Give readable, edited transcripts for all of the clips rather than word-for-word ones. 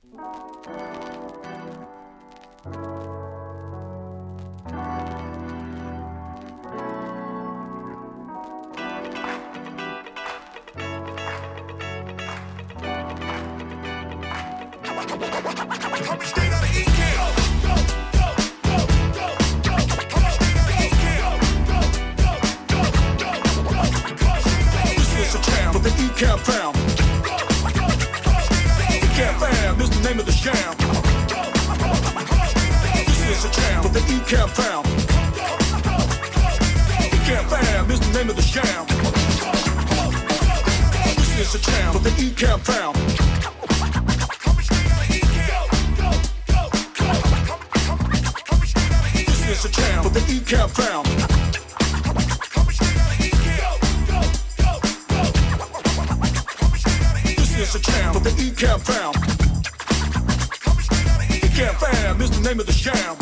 Coming straight out of Ecamm. This is a jam with the Ecamm fam. Ecamm fam is the name of the jam. This is a jam with the Ecamm fam. Ecamm fam is the name of the jam. This is a jam with the Ecamm fam. This is a jam with the Ecamm fam. This is a jam with the Ecamm fam. Ecamm fam is the name of the jam.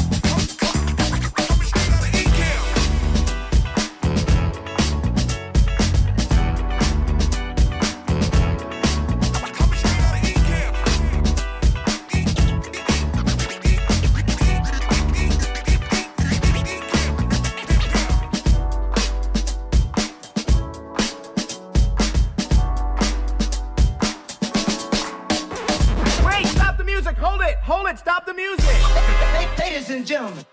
Hold it, stop the music! Ladies and gentlemen.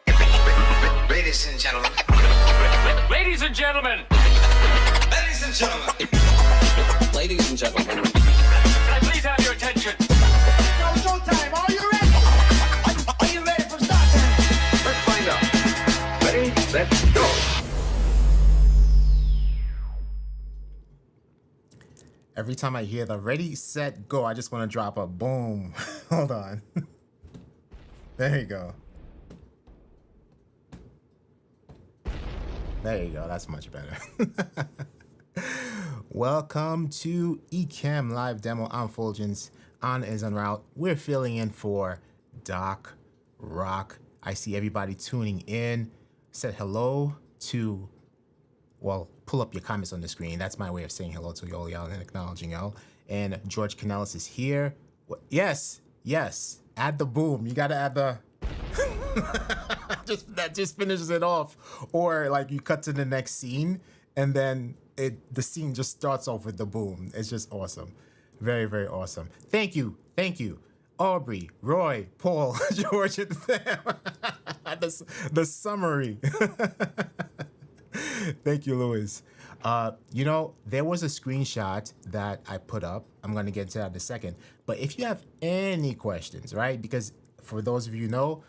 Ladies and gentlemen. Ladies and gentlemen. Ladies and gentlemen. Ladies and gentlemen. Can I please have your attention? Now showtime, are you ready? Are you ready for start time? Let's find out. Ready, let's go. Every time I hear the ready, set, go, I just want to drop a boom. Hold on. There you go. There you go. That's much better. Welcome to Ecamm Live Demo. I'm Fulgence. Anna is en route. We're filling in for Doc Rock. I see everybody tuning in. Said hello to, well, pull up your comments on the screen. That's my way of saying hello to y'all and acknowledging y'all. And George Canellis is here. Yes, yes. Add the boom. You gotta add the that just finishes it off. Or like you cut to the next scene and then the scene just starts off with the boom. It's just awesome. Very, very awesome. Thank you. Thank you. Aubrey, Roy, Paul, George, and Sam. The summary. Thank you, Louis. You know, there was a screenshot that I put up. I'm going to get to that in a second. But if you have any questions, right? Because for those of you who know,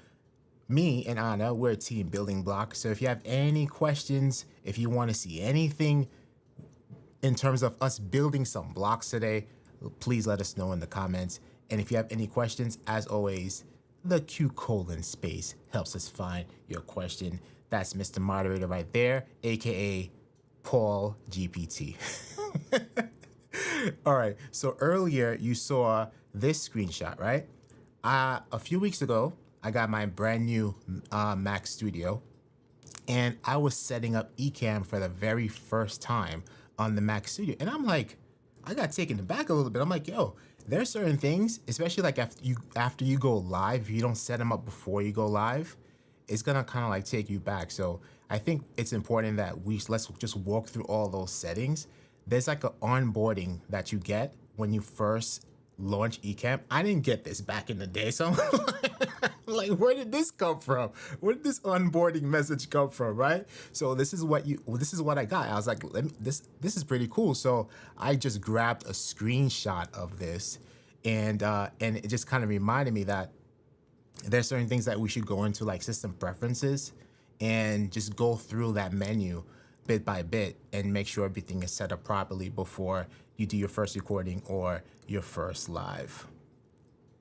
me and Anna, we're a team building block. So if you have any questions, if you want to see anything in terms of us building some blocks today, please let us know in the comments. And if you have any questions, as always, the Q:* space helps us find your question. That's Mr. Moderator right there, AKA Paul GPT. All right, so earlier you saw this screenshot, right? A few weeks ago, I got my brand new Mac Studio, and I was setting up Ecamm for the very first time on the Mac Studio. And I'm like, I got taken aback a little bit. I'm like, yo, there's certain things, especially like after you go live, if you don't set them up before you go live, it's gonna kind of like take you back. So I think it's important that let's just walk through all those settings. There's like an onboarding that you get when you first launch Ecamm. I didn't get this back in the day, so I'm like, where did this come from? Where did this onboarding message come from, right? So this is what I got. I was like, this is pretty cool. So I just grabbed a screenshot of this, and it just kind of reminded me that there's certain things that we should go into, like system preferences, and just go through that menu bit by bit and make sure everything is set up properly before you do your first recording or your first live.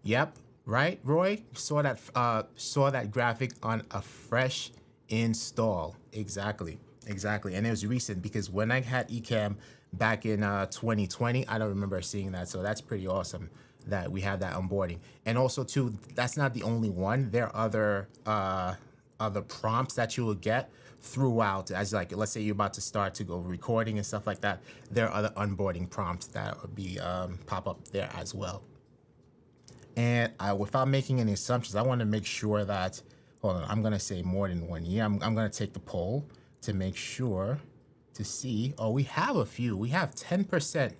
Yep, right, Roy? Saw that graphic on a fresh install. Exactly. And it was recent because when I had Ecamm back in 2020, I don't remember seeing that. So that's pretty awesome that we have that onboarding. And also too, that's not the only one. There are other prompts that you will get throughout, as like, let's say you're about to start to go recording and stuff like that. There are other onboarding prompts that would be pop up there as well. And without making any assumptions, I want to make sure that, hold on, I'm going to say more than 1 year. I'm going to take the poll to make sure to see. Oh, we have a few. We have 10%.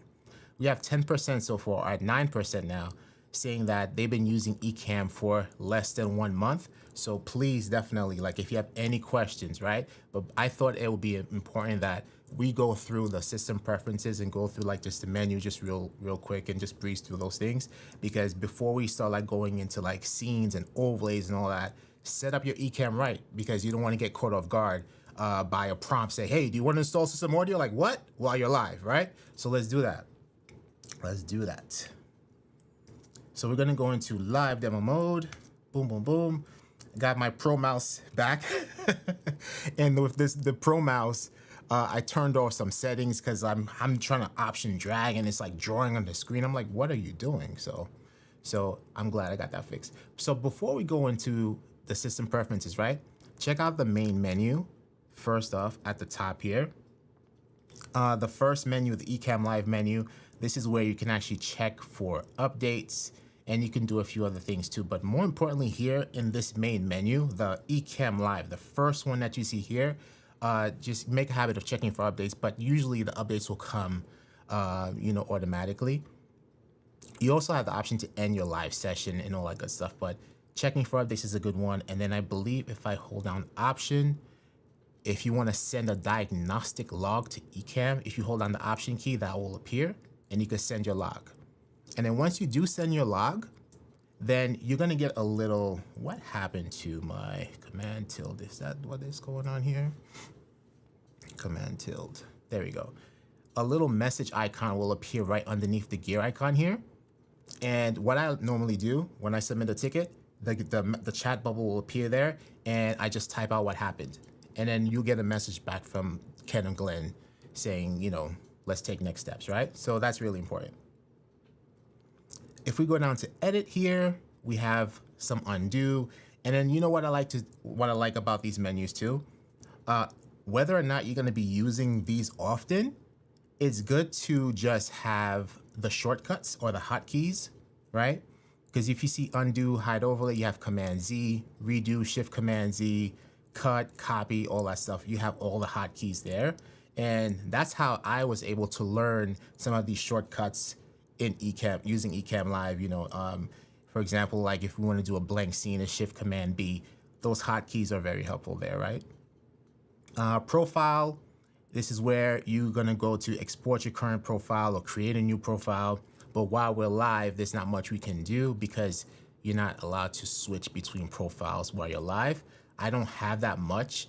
We have 10% so far, or 9% now, saying that they've been using Ecamm for less than 1 month. So please, definitely, like if you have any questions, right? But I thought it would be important that we go through the system preferences and go through like just the menu just real quick and just breeze through those things. Because before we start like going into like scenes and overlays and all that, set up your Ecamm right, because you don't want to get caught off guard by a prompt say, hey, do you want to install system audio? Like what? While you're live, right? So let's do that. Let's do that. So we're gonna go into live demo mode. Boom, boom, boom. Got my Pro Mouse back. And with the Pro Mouse, I turned off some settings because I'm trying to option drag and it's like drawing on the screen. I'm like, what are you doing? So I'm glad I got that fixed. So before we go into the system preferences, right? Check out the main menu. First off, at the top here. The first menu, the Ecamm Live menu, this is where you can actually check for updates, and you can do a few other things too. But more importantly here in this main menu, the Ecamm Live, the first one that you see here, just make a habit of checking for updates, but usually the updates will come, automatically. You also have the option to end your live session and all that good stuff, but checking for updates is a good one. And then I believe if I hold down Option, if you want to send a diagnostic log to Ecamm, if you hold down the Option key, that will appear and you can send your log. And then once you do send your log, then you're going to get a little, what happened to my command tilde? Is that what is going on here? Command tilde. There we go. A little message icon will appear right underneath the gear icon here. And what I normally do when I submit a ticket, the chat bubble will appear there, and I just type out what happened. And then you'll get a message back from Ken and Glenn saying, let's take next steps, right? So that's really important. If we go down to edit here, we have some undo. And then what I like about these menus too, whether or not you're gonna be using these often, it's good to just have the shortcuts or the hotkeys, right? Because if you see undo, hide overlay, you have Command Z, redo, Shift Command Z, cut, copy, all that stuff. You have all the hotkeys there. And that's how I was able to learn some of these shortcuts in Ecamm, using Ecamm Live. For example, like if we want to do a blank scene, a Shift Command B, those hotkeys are very helpful there, right? Profile, this is where you're gonna go to export your current profile or create a new profile. But while we're live, there's not much we can do because you're not allowed to switch between profiles while you're live. I don't have that much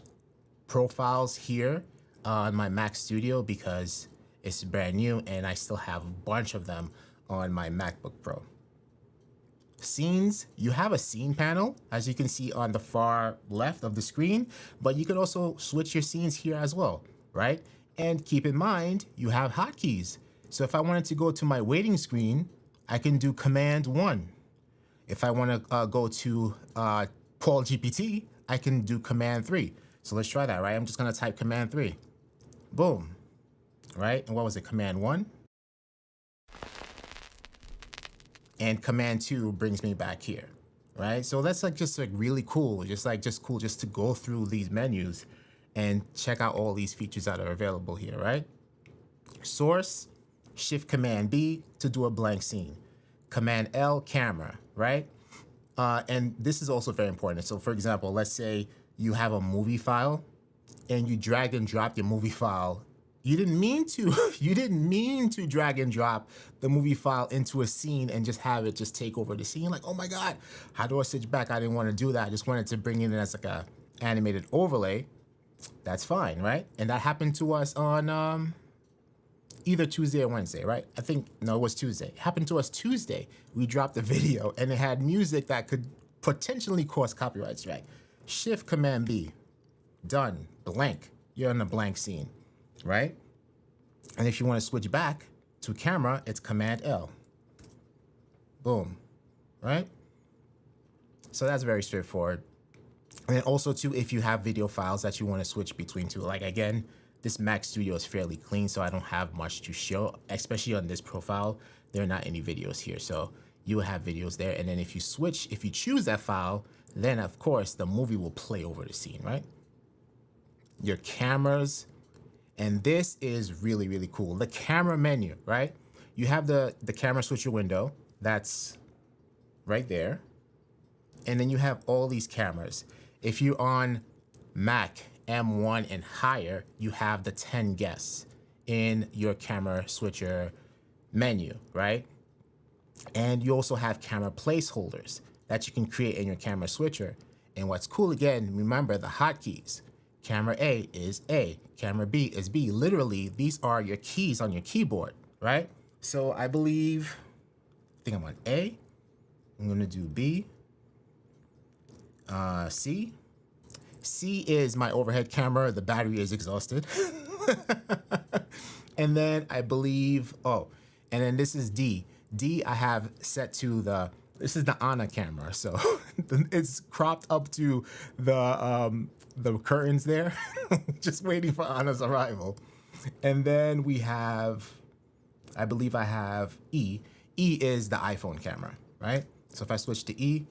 profiles here on my Mac Studio because it's brand new and I still have a bunch of them on my MacBook Pro. Scenes, you have a scene panel, as you can see on the far left of the screen, but you can also switch your scenes here as well, right? And keep in mind, you have hotkeys. So if I wanted to go to my waiting screen, I can do Command 1. If I want to go to Paul GPT, I can do Command 3. So let's try that, right? I'm just going to type Command 3. Boom. Right? And what was it? Command 1. And Command 2 brings me back here, right? So that's just really cool. Just cool just to go through these menus and check out all these features that are available here, right? Source, Shift Command B to do a blank scene. Command L, camera, right? And this is also very important. So for example, let's say you have a movie file and you drag and drop your movie file. You didn't mean to drag and drop the movie file into a scene and just have it just take over the scene. Like, oh my God, how do I switch back? I didn't want to do that. I just wanted to bring it in as like a animated overlay. That's fine, right? And that happened to us on either Tuesday or Wednesday, right? I think, no, it was Tuesday. It happened to us Tuesday. We dropped the video and it had music that could potentially cause copyright strike. Shift Command B, done, blank. You're in a blank scene, right? And if you want to switch back to camera, it's Command L. Boom, right? So that's very straightforward. And then also too, if you have video files that you want to switch between two, like again, this Mac Studio is fairly clean, so I don't have much to show, especially on this profile. There are not any videos here. So you will have videos there. And then if you choose that file, then of course the movie will play over the scene, right? Your cameras, and this is really, really cool. The camera menu, right? You have the camera switcher window, that's right there. And then you have all these cameras. If you're on Mac M1 and higher, you have the 10 guests in your camera switcher menu, right? And you also have camera placeholders that you can create in your camera switcher. And what's cool, again, remember the hotkeys. Camera A is A, camera B is B. Literally, these are your keys on your keyboard, right? So I think I'm on A. I'm gonna do B. C. C is my overhead camera. The battery is exhausted. And then I believe, and then this is D. D I have set to this is the Anna camera. So it's cropped up to the curtains there, just waiting for Anna's arrival. And then we have, I believe I have E. E is the iPhone camera, right? So if I switch to E,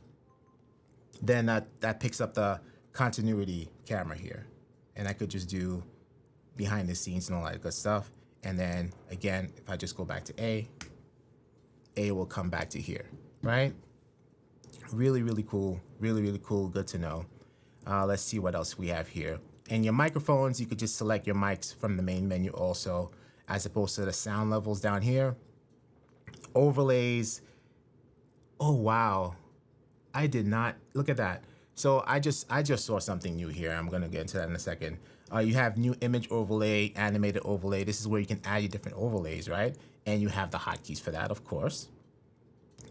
then that picks up the continuity camera here. And I could just do behind the scenes and all that good stuff. And then again, if I just go back to A will come back to here, right? Really, really cool. Really, really cool. Good to know. Let's see what else we have here. And your microphones, you could just select your mics from the main menu also, as opposed to the sound levels down here. Overlays. Oh, wow. I did not look at that. So I just saw something new here. I'm gonna get into that in a second. You have new image overlay, animated overlay. This is where you can add your different overlays, right? And you have the hotkeys for that, of course.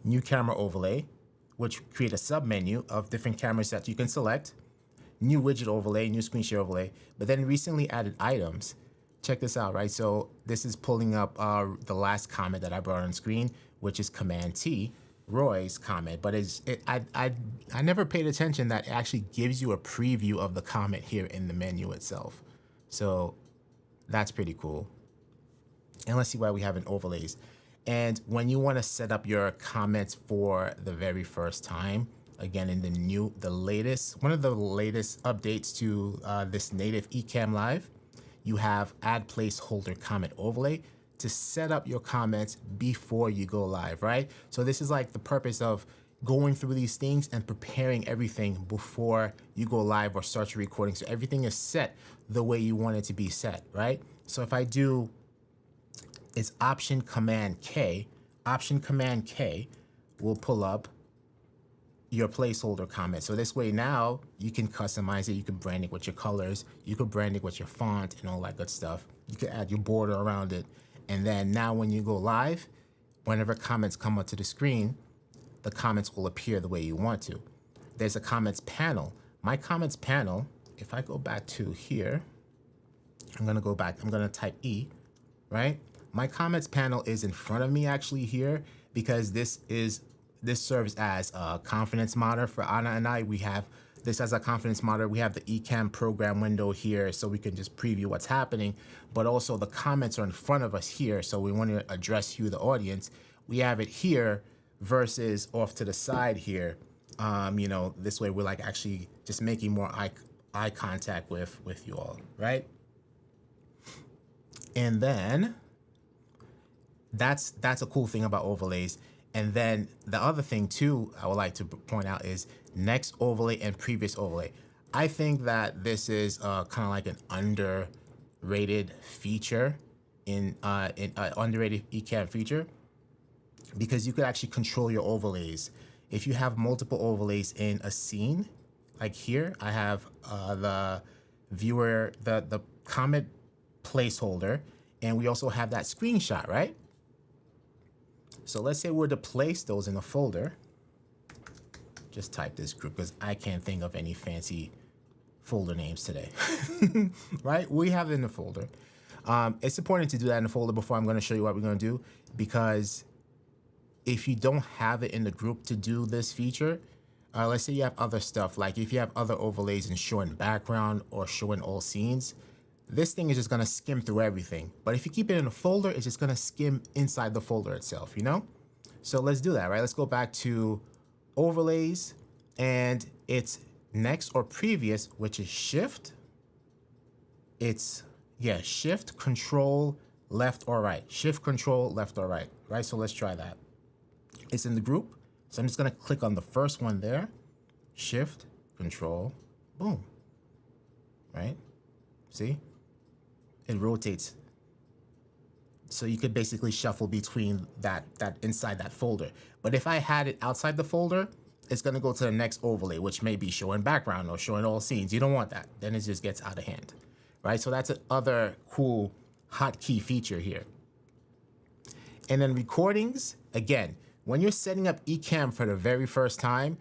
New camera overlay, which create a sub menu of different cameras that you can select. New widget overlay, new screen share overlay. But then recently added items. Check this out, right? So this is pulling up the last comment that I brought on screen, which is Command T. Roy's comment, but I never paid attention that it actually gives you a preview of the comment here in the menu itself. So that's pretty cool. And let's see why we have an overlays. And when you want to set up your comments for the very first time, again, in one of the latest updates to this native Ecamm Live, you have add placeholder comment overlay to set up your comments before you go live, right? So this is like the purpose of going through these things and preparing everything before you go live or start your recording. So everything is set the way you want it to be set, right? So if I do, it's Option Command K will pull up your placeholder comment. So this way now you can customize it. You can brand it with your colors. You can brand it with your font and all that good stuff. You can add your border around it. And then now when you go live, whenever comments come up to the screen, the comments will appear the way you want to. There's a comments panel. My comments panel, if I go back to here, I'm gonna type E, right? My comments panel is in front of me actually here because this serves as a confidence monitor for Anna and I. We have this as a confidence monitor. We have the Ecamm program window here so we can just preview what's happening, but also the comments are in front of us here. So we want to address you, the audience. We have it here versus off to the side here. This way we're like actually just making more eye contact with you all, right? And then that's a cool thing about overlays. And then the other thing too I would like to point out is next overlay and previous overlay. I think that this is kind of like an underrated feature in underrated Ecamm feature, because you could actually control your overlays. If you have multiple overlays in a scene, like here, I have the viewer, the comment placeholder, and we also have that screenshot, right? So let's say we're to place those in a folder. Just type this group because I can't think of any fancy folder names today, right? We have it in the folder. It's important to do that in the folder before I'm going to show you what we're going to do, because if you don't have it in the group to do this feature, let's say you have other stuff, like if you have other overlays and show in background or show in all scenes, this thing is just going to skim through everything. But if you keep it in a folder, it's just going to skim inside the folder itself, you know? So let's do that, right? Let's go back to overlays, and it's next or previous, which is shift. It's, yeah, shift, control, left or right. Shift, control, left or right, right? So let's try that. It's in the group. So I'm just gonna click on the first one there. Shift, control, boom, right? See? It rotates. So you could basically shuffle between that inside that folder. But if I had it outside the folder, it's gonna go to the next overlay, which may be showing background or showing all scenes. You don't want that. Then it just gets out of hand, right? So that's another cool hotkey feature here. And then recordings, again, when you're setting up Ecamm for the very first time,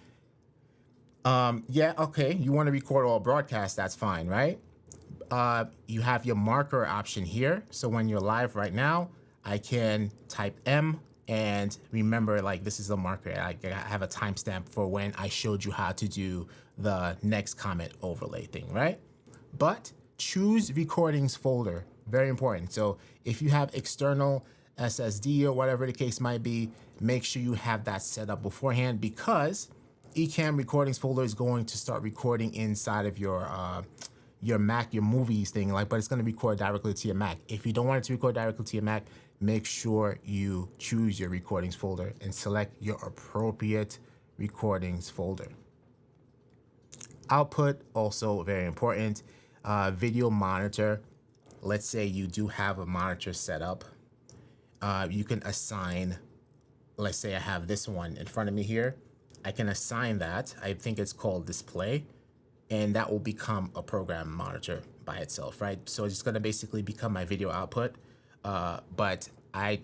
yeah, okay, you wanna record all broadcasts, that's fine, right? You have your marker option here. So when you're live right now, I can type M and remember, like, this is a marker. I have a timestamp for when I showed you how to do the next comment overlay thing, right? But choose recordings folder, very important. So if you have external SSD or whatever the case might be, make sure you have that set up beforehand, because Ecamm recordings folder is going to start recording inside of your Mac, your movies thing, like, but it's going to record directly to your Mac. If you don't want it to record directly to your Mac, make sure you choose your recordings folder and select your appropriate recordings folder. Output, also very important. Video monitor. Let's say you do have a monitor set up. You can assign, let's say I have this one in front of me here. I can assign that. I think it's called display. And that will become a program monitor by itself, right? So it's gonna basically become my video output. But I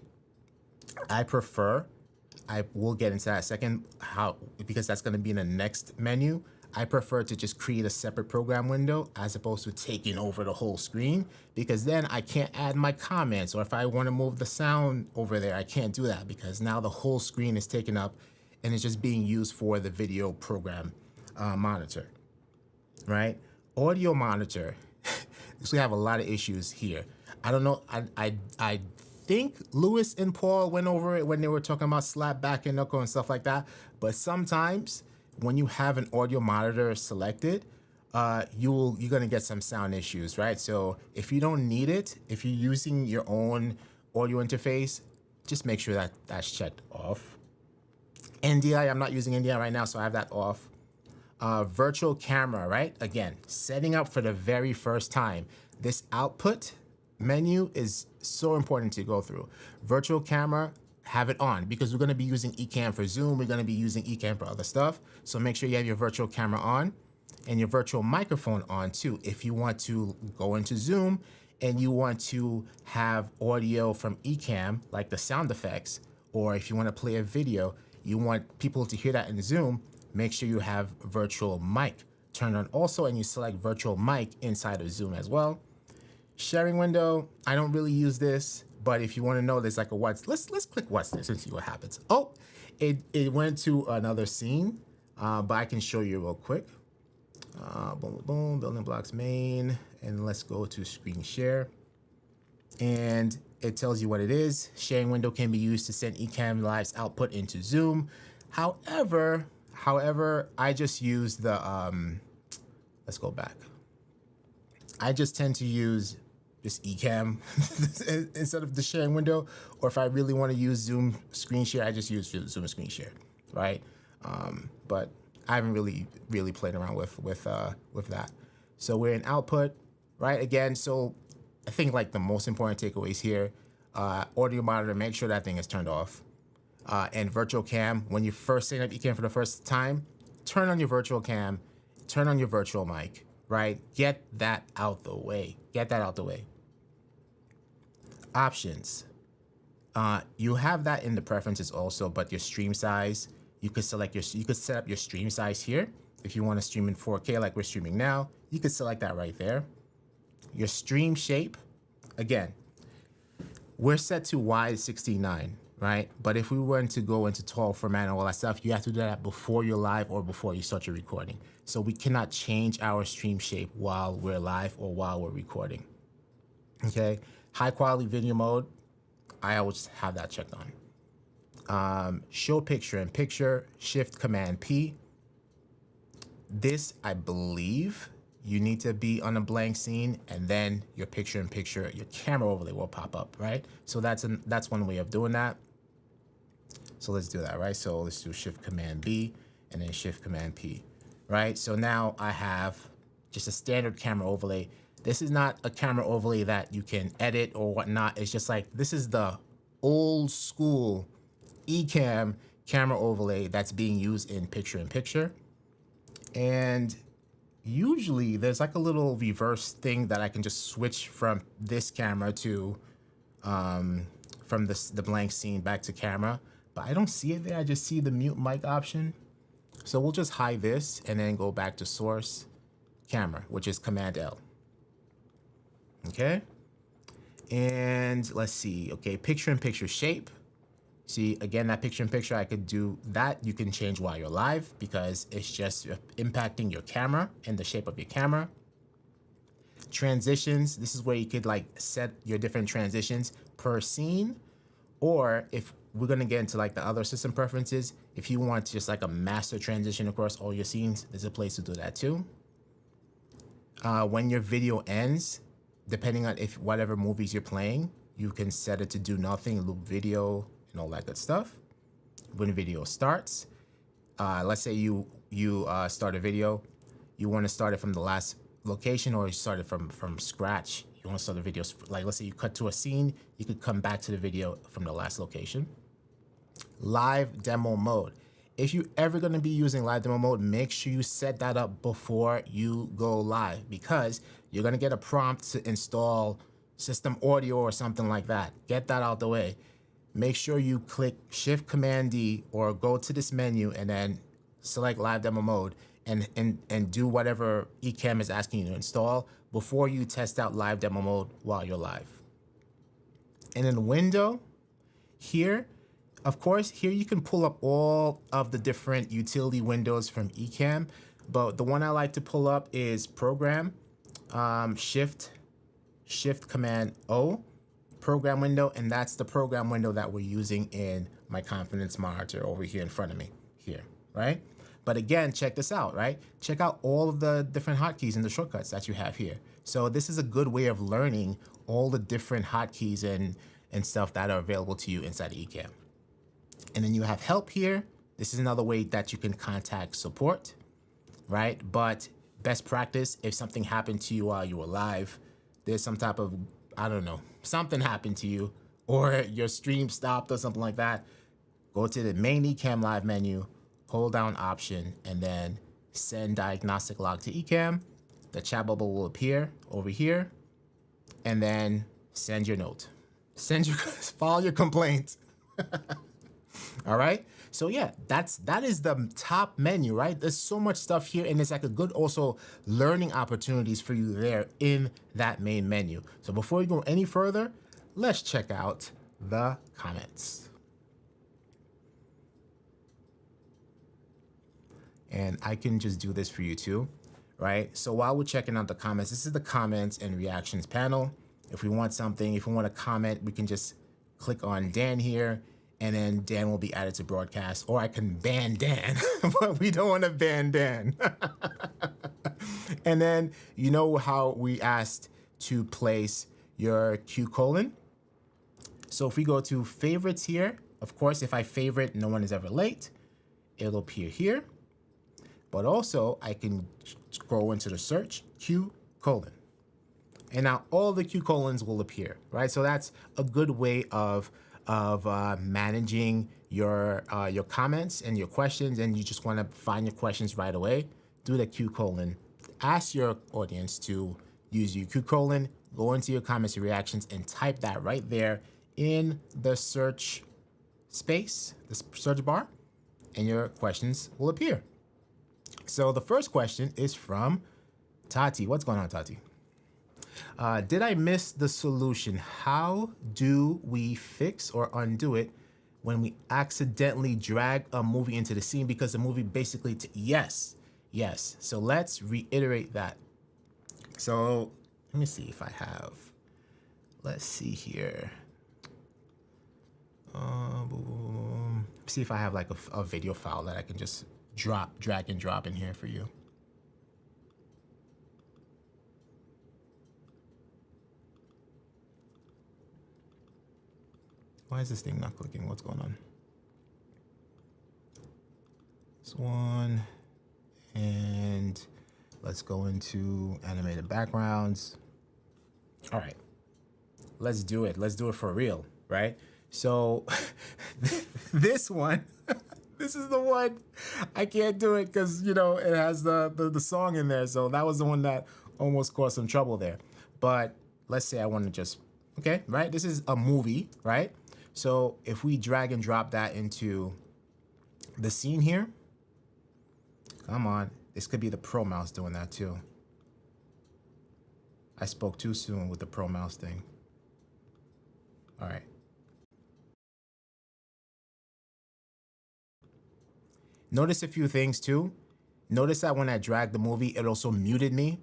prefer, I will get into that second, because that's gonna be in the next menu. I prefer to just create a separate program window as opposed to taking over the whole screen, because then I can't add my comments, or if I wanna move the sound over there, I can't do that because now the whole screen is taken up and it's just being used for the video program monitor. Right? Audio monitor. So we have a lot of issues here. I don't know. I think Lewis and Paul went over it when they were talking about slap back and knuckle and stuff like that. But sometimes when you have an audio monitor selected, you're gonna get some sound issues, right? So if you don't need it, if you're using your own audio interface, just make sure that that's checked off. NDI, I'm not using NDI right now, so I have that off. Virtual camera, right? Again, setting up for the very first time. This output menu is so important to go through. Virtual camera, have it on, because we're gonna be using Ecamm for Zoom. We're gonna be using Ecamm for other stuff. So make sure you have your virtual camera on and your virtual microphone on too. If you want to go into Zoom and you want to have audio from Ecamm, like the sound effects, or if you wanna play a video, you want people to hear that in Zoom, make sure you have virtual mic turned on also, and you select virtual mic inside of Zoom as well. Sharing window, I don't really use this, but if you want to know, there's like a what's, let's click what's this and see what happens. Oh, it went to another scene, but I can show you real quick. Boom, boom, boom, building blocks main, and let's go to screen share. And it tells you what it is. Sharing window can be used to send Ecamm Live's output into Zoom. However, I just use the, let's go back. I just tend to use just Ecamm instead of the sharing window, or if I really want to use Zoom screen share, I just use Zoom screen share, right? But I haven't really played around with that. So we're in output, right? Again, so I think like the most important takeaways here, audio monitor, make sure that thing is turned off. And virtual cam, when you first setting up Ecamm for the first time, turn on your virtual cam, turn on your virtual mic, right? Get that out the way. Get that out the way. Options. You have that in the preferences also, but your stream size, you could set up your stream size here. If you want to stream in 4K like we're streaming now, you could select that right there. Your stream shape, again, we're set to Y69, right? But if we were to go into tall format and all that stuff, you have to do that before you're live or before you start your recording. So we cannot change our stream shape while we're live or while we're recording. Okay, high quality video mode, I always have that checked on. show picture in picture, Shift Command P. This, I believe, you need to be on a blank scene, and then your picture in picture, your camera overlay will pop up, right? So that's one way of doing that. So let's do that, right? So let's do Shift Command B and then Shift Command P, right? So now I have just a standard camera overlay. This is not a camera overlay that you can edit or whatnot. It's just like, this is the old school Ecamm camera overlay that's being used in picture in picture. And usually there's like a little reverse thing that I can just switch from this camera to, from the blank scene back to camera, but I don't see it there. I just see the mute mic option. So we'll just hide this and then go back to source camera, which is Command L. Okay. And let's see. Okay. Picture in picture shape. See, again, that picture in picture, I could do that. You can change while you're live because it's just impacting your camera and the shape of your camera. Transitions. This is where you could like set your different transitions per scene. Or if we're going to get into like the other system preferences, if you want just like a master transition across all your scenes, there's a place to do that too. When your video ends, depending on if whatever movies you're playing, you can set it to do nothing, loop video, and all that good stuff. When video starts, let's say you start a video, you want to start it from the last location, or you start it from scratch. You want to start the video, like let's say you cut to a scene, you could come back to the video from the last location. Live demo mode. If you're ever going to be using live demo mode, make sure you set that up before you go live, because you're going to get a prompt to install system audio or something like that. Get that out the way. Make sure you click Shift Command D or go to this menu and then select live demo mode and do whatever Ecamm is asking you to install before you test out live demo mode while you're live. And in window here, of course, here you can pull up all of the different utility windows from Ecamm, but the one I like to pull up is Program, Shift Command O, Program window, and that's the program window that we're using in my confidence monitor over here in front of me here, right? But again, check this out, right? Check out all of the different hotkeys and the shortcuts that you have here. So this is a good way of learning all the different hotkeys and stuff that are available to you inside of Ecamm. And then you have help here. This is another way that you can contact support, right? But best practice, if something happened to you while you were live, there's some type of, I don't know, something happened to you, or your stream stopped or something like that, go to the main Ecamm Live menu, hold down Option, and then send diagnostic log to Ecamm. The chat bubble will appear over here, and then send your note. File your complaint. All right. So yeah, that is the top menu, right? There's so much stuff here, and it's like a good also learning opportunities for you there in that main menu. So before we go any further, let's check out the comments. And I can just do this for you too, right? So while we're checking out the comments, this is the comments and reactions panel. If we want something, if we want to comment, we can just click on Dan here, and then Dan will be added to broadcast, or I can ban Dan, but we don't want to ban Dan. And then you know how we asked to place your Q colon. So if we go to favorites here, of course, if I favorite No One Is Ever Late, it'll appear here. But also I can scroll into the search, Q colon. And now all the Q colons will appear, right? So that's a good way of managing your comments and your questions, and you just want to find your questions right away. Do the Q colon. Ask your audience to use your Q colon, go into your comments and reactions, and type that right there in the search space, the search bar, and your questions will appear. So the first question is from Tati. What's going on, Tati? Did I miss the solution? How do we fix or undo it when we accidentally drag a movie into the scene because the movie basically, yes. So let's reiterate that. So let me see if I have, let's see here. Boom. See if I have like a video file that I can just drag and drop in here for you. Why is this thing not clicking? What's going on? This one, and let's go into animated backgrounds. All right, let's do it. Let's do it for real, right? So this one, this is the one I can't do it because, you know, it has the song in there. So that was the one that almost caused some trouble there. But let's say I want to just, okay, right? This is a movie, right? So if we drag and drop that into the scene here, come on, this could be the Pro Mouse doing that too. I spoke too soon with the Pro Mouse thing. All right. Notice a few things too. Notice that when I dragged the movie, it also muted me.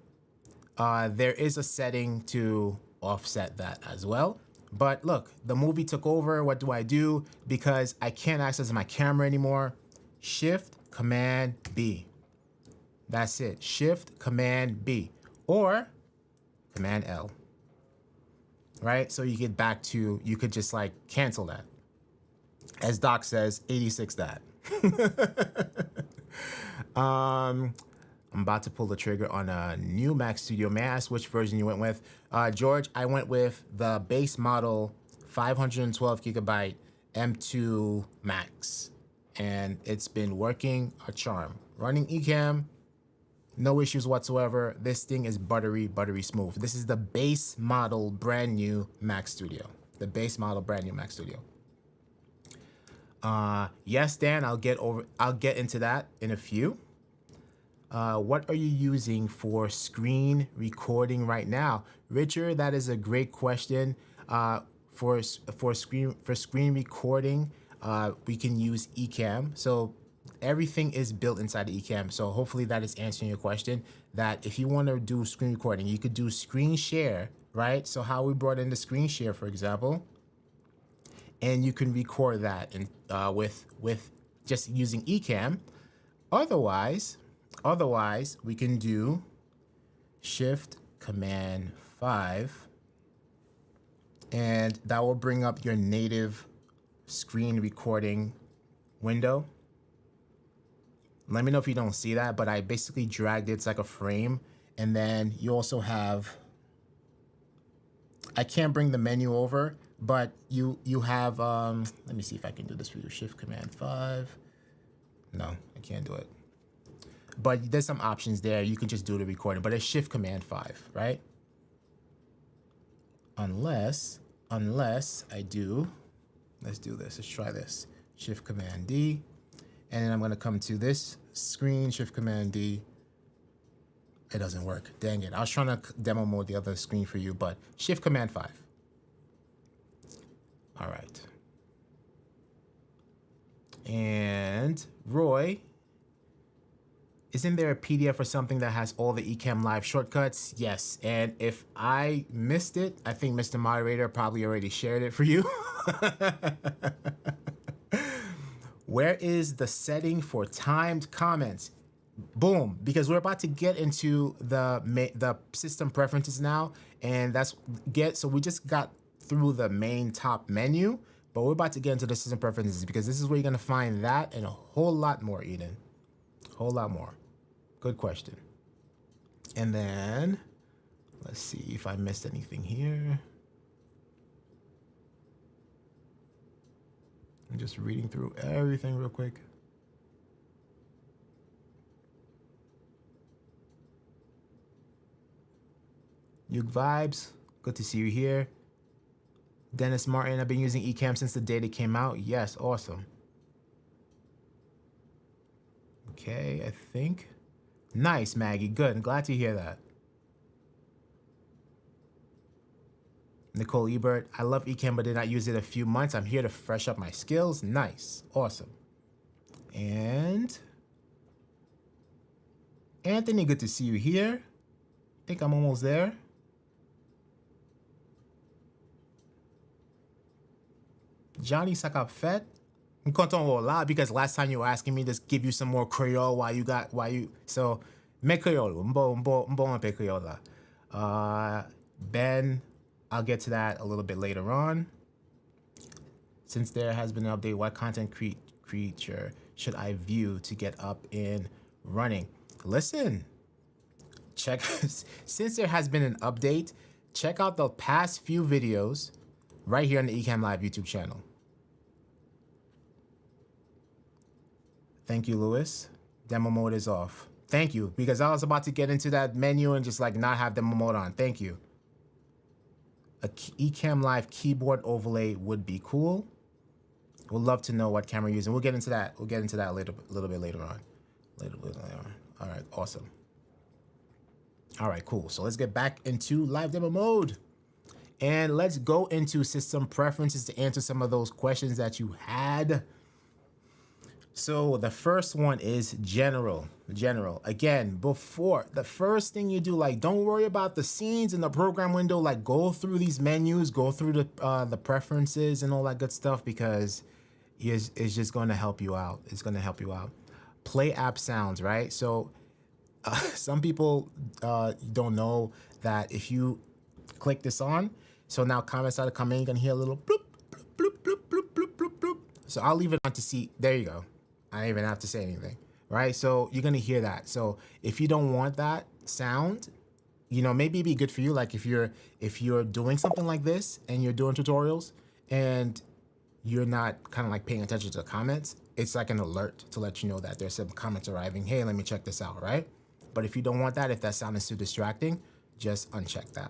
There is a setting to offset that as well. But look, the movie took over. What do? Because I can't access my camera anymore. Shift, Command, B. That's it. Shift, Command, B. Or Command L. Right? So you get back to, you could just like cancel that. As Doc says, 86 that. I'm about to pull the trigger on a new Mac Studio. May I ask which version you went with? George, I went with the base model 512 gigabyte M2 Max. And it's been working a charm. Running Ecamm, no issues whatsoever. This thing is buttery, buttery smooth. This is the base model brand new Mac Studio. The base model brand new Mac Studio. Yes, Dan, I'll get into that in a few. What are you using for screen recording right now? Richard, that is a great question. For screen recording, we can use Ecamm. So everything is built inside of Ecamm. So hopefully that is answering your question. That if you want to do screen recording, you could do screen share, right? So how we brought in the screen share, for example, and you can record that in, with just using Ecamm. Otherwise, we can do Shift Command 5, and that will bring up your native screen recording window. Let me know if you don't see that, but I basically dragged it. It's like a frame, and then you also have, I can't bring the menu over, but you have, let me see if I can do this for you. Shift Command 5. No, I can't do it. But there's some options there. You can just do the recording, but it's Shift Command 5, right? Unless I do, let's do this. Let's try this. Shift Command D, and then I'm gonna come to this screen, Shift Command D. It doesn't work, dang it. I was trying to demo mode the other screen for you, but Shift Command 5. All right. And Roy, isn't there a PDF or something that has all the Ecamm Live shortcuts? Yes, and if I missed it, I think Mr. Moderator probably already shared it for you. Where is the setting for timed comments? Boom, because we're about to get into the system preferences now, and so we just got through the main top menu, but we're about to get into the system preferences because this is where you're gonna find that and a whole lot more, Eden. A whole lot more. Good question. And then let's see if I missed anything here. I'm just reading through everything real quick. Nuke Vibes, good to see you here. Dennis Martin, I've been using Ecamm since the day they came out. Yes, awesome. Okay, I think. Nice, Maggie, good. I'm glad to hear that. Nicole Ebert, I love Ecamm but did not use it a few months. I'm here to fresh up my skills. Nice, awesome. And Anthony, good to see you here. I think I'm almost there. Johnny Sakapfet, I'm content a lot because last time you were asking me to give you some more Creole so me Creole, mbo pe Creole la. Ben, I'll get to that a little bit later on. Since there has been an update, what content creature should I view to get up and running? Listen, check, since there has been an update, check out the past few videos right here on the Ecamm Live YouTube channel. Thank you, Lewis. Demo mode is off. Thank you, because I was about to get into that menu and just like not have demo mode on. Thank you. A Ecamm Live keyboard overlay would be cool. We'd love to know what camera you're using. We'll get into that. We'll get into that a little bit later on. All right, awesome. All right, cool. So let's get back into live demo mode. And let's go into system preferences to answer some of those questions that you had. So the first one is general. Again, before the first thing you do, like don't worry about the scenes in the program window. Like go through these menus, go through the preferences and all that good stuff because it's just going to help you out. It's going to help you out. Play app sounds, right? So some people don't know that if you click this on, so now comments start to come in, you're gonna hear a little bloop, bloop, bloop, bloop, bloop, bloop, bloop. So I'll leave it on to see. There you go. I don't even have to say anything, right? So you're gonna hear that. So if you don't want that sound, you know, maybe it'd be good for you. Like if you're doing something like this and you're doing tutorials and you're not kind of like paying attention to the comments, it's like an alert to let you know that there's some comments arriving. Hey, let me check this out, right? But if you don't want that, if that sound is too distracting, just uncheck that.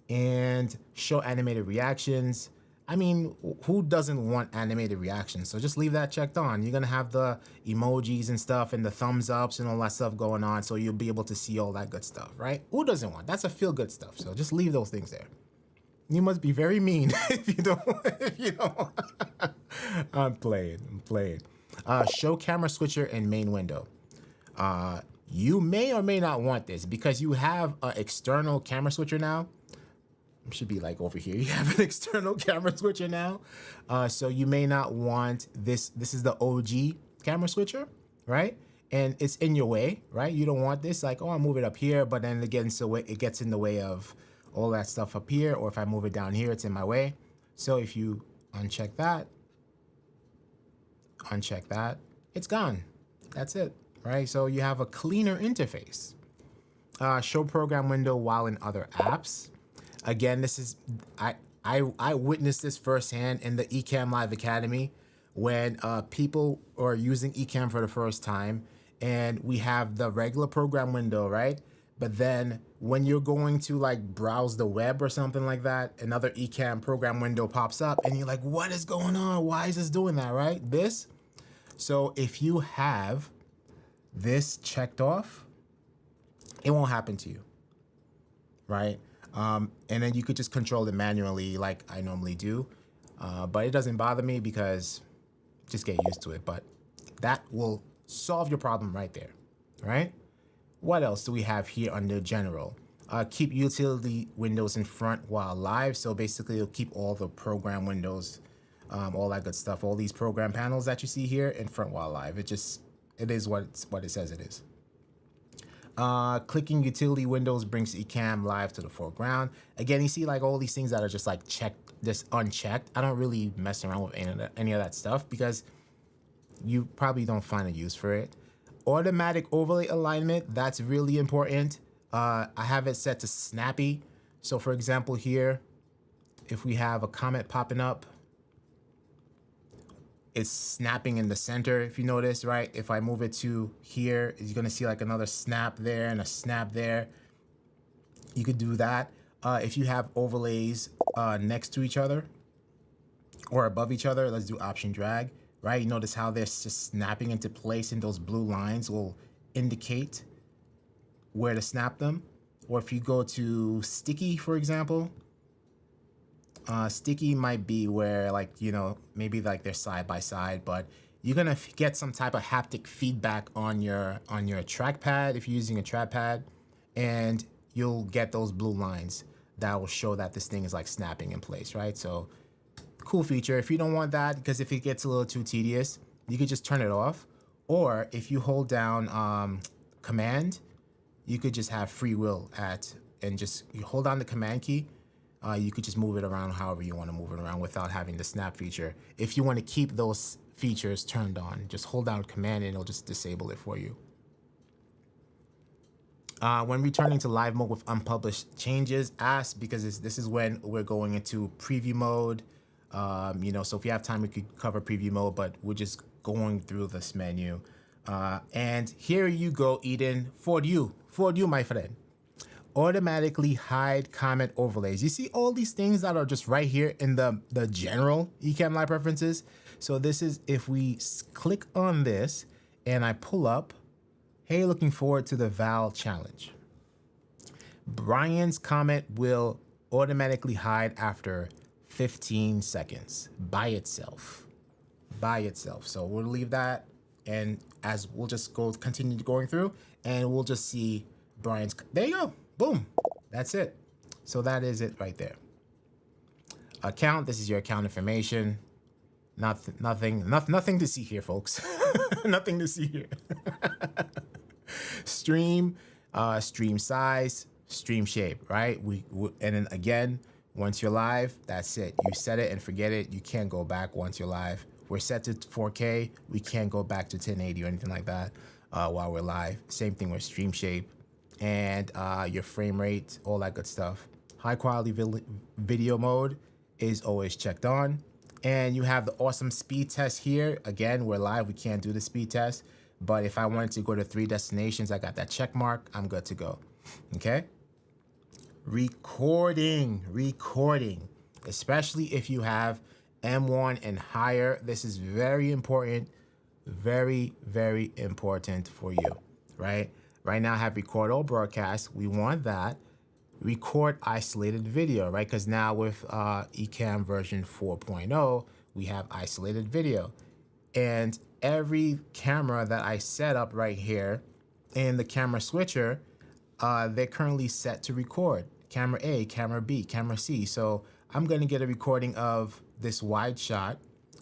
And show animated reactions. I mean, who doesn't want animated reactions? So just leave that checked on. You're gonna have the emojis and stuff and the thumbs ups and all that stuff going on, so you'll be able to see all that good stuff, right? Who doesn't want? That's a feel good stuff. So just leave those things there. You must be very mean if you don't. I'm playing. Show camera switcher and main window. You may or may not want this because you have an external camera switcher now. Should be like over here. You have an external camera switcher now. So you may not want this. This is the OG camera switcher, right? And it's in your way, right? You don't want this, like, oh, I'll move it up here, but then it gets in the way of all that stuff up here, or if I move it down here, it's in my way. So if you uncheck that, it's gone. That's it, right? So you have a cleaner interface. Show program window while in other apps. Again, this is, I witnessed this firsthand in the Ecamm Live Academy when people are using Ecamm for the first time, and we have the regular program window, right? But then when you're going to like browse the web or something like that, another Ecamm program window pops up and you're like, what is going on? Why is this doing that, right? This. So if you have this checked off, it won't happen to you, right? And then you could just control it manually like I normally do. But it doesn't bother me because just get used to it. But that will solve your problem right there, right? What else do we have here under general? Keep utility windows in front while live. So basically it'll keep all the program windows, all that good stuff, all these program panels that you see here in front while live. It is what it says it is. Clicking utility windows brings Ecamm Live to the foreground. Again, you see like all these things that are just like checked, just unchecked. I don't really mess around with any of that stuff because you probably don't find a use for it. Automatic overlay alignment, that's really important. I have it set to snappy. So for example here, if we have a comment popping up, it's snapping in the center, if you notice, right? If I move it to here, you're gonna see like another snap there and a snap there. You could do that. If you have overlays next to each other or above each other, let's do option drag, right? You notice how they're just snapping into place and those blue lines will indicate where to snap them. Or if you go to sticky, for example, sticky might be where like, you know, maybe like they're side by side, but you're gonna get some type of haptic feedback on your trackpad if you're using a trackpad, and you'll get those blue lines that will show that this thing is like snapping in place, right? So cool feature. If you don't want that, because if it gets a little too tedious, you could just turn it off. Or if you hold down command, you could just have free will and just you hold down the command key. You could just move it around however you want to move it around without having the snap feature. If you want to keep those features turned on, just hold down command and it'll just disable it for you. When returning to live mode with unpublished changes, ask, because this is when we're going into preview mode. So if you have time, we could cover preview mode, but we're just going through this menu. And here you go, Eden, for you, my friend. Automatically hide comment overlays. You see all these things that are just right here in the general Ecamm Live preferences. So this is, if we click on this and I pull up, hey, looking forward to the Val challenge. Brian's comment will automatically hide after 15 seconds by itself. So we'll leave that, and as we'll just continue going through, and we'll just see Brian's, there you go, boom, that's it. So that is it right there. Account, this is your account information. Nothing to see here, folks. Nothing to see here. Stream, stream size, stream shape, right? And then again, once you're live, that's it. You set it and forget it. You can't go back once you're live. We're set to 4K. We can't go back to 1080 or anything like that while we're live. Same thing with stream shape and your frame rate, all that good stuff. High quality video mode is always checked on. And you have the awesome speed test here. Again, we're live. We can't do the speed test. But if I wanted to go to 3 destinations, I got that check mark. I'm good to go. Okay? Recording. Especially if you have M1 and higher. This is very important. Very, very important for you, right? Right now I have record all broadcast. We want that. Record isolated video, right? Because now with Ecamm version 4.0, we have isolated video. And every camera that I set up right here in the camera switcher, they're currently set to record. Camera A, camera B, camera C. So I'm going to get a recording of this wide shot.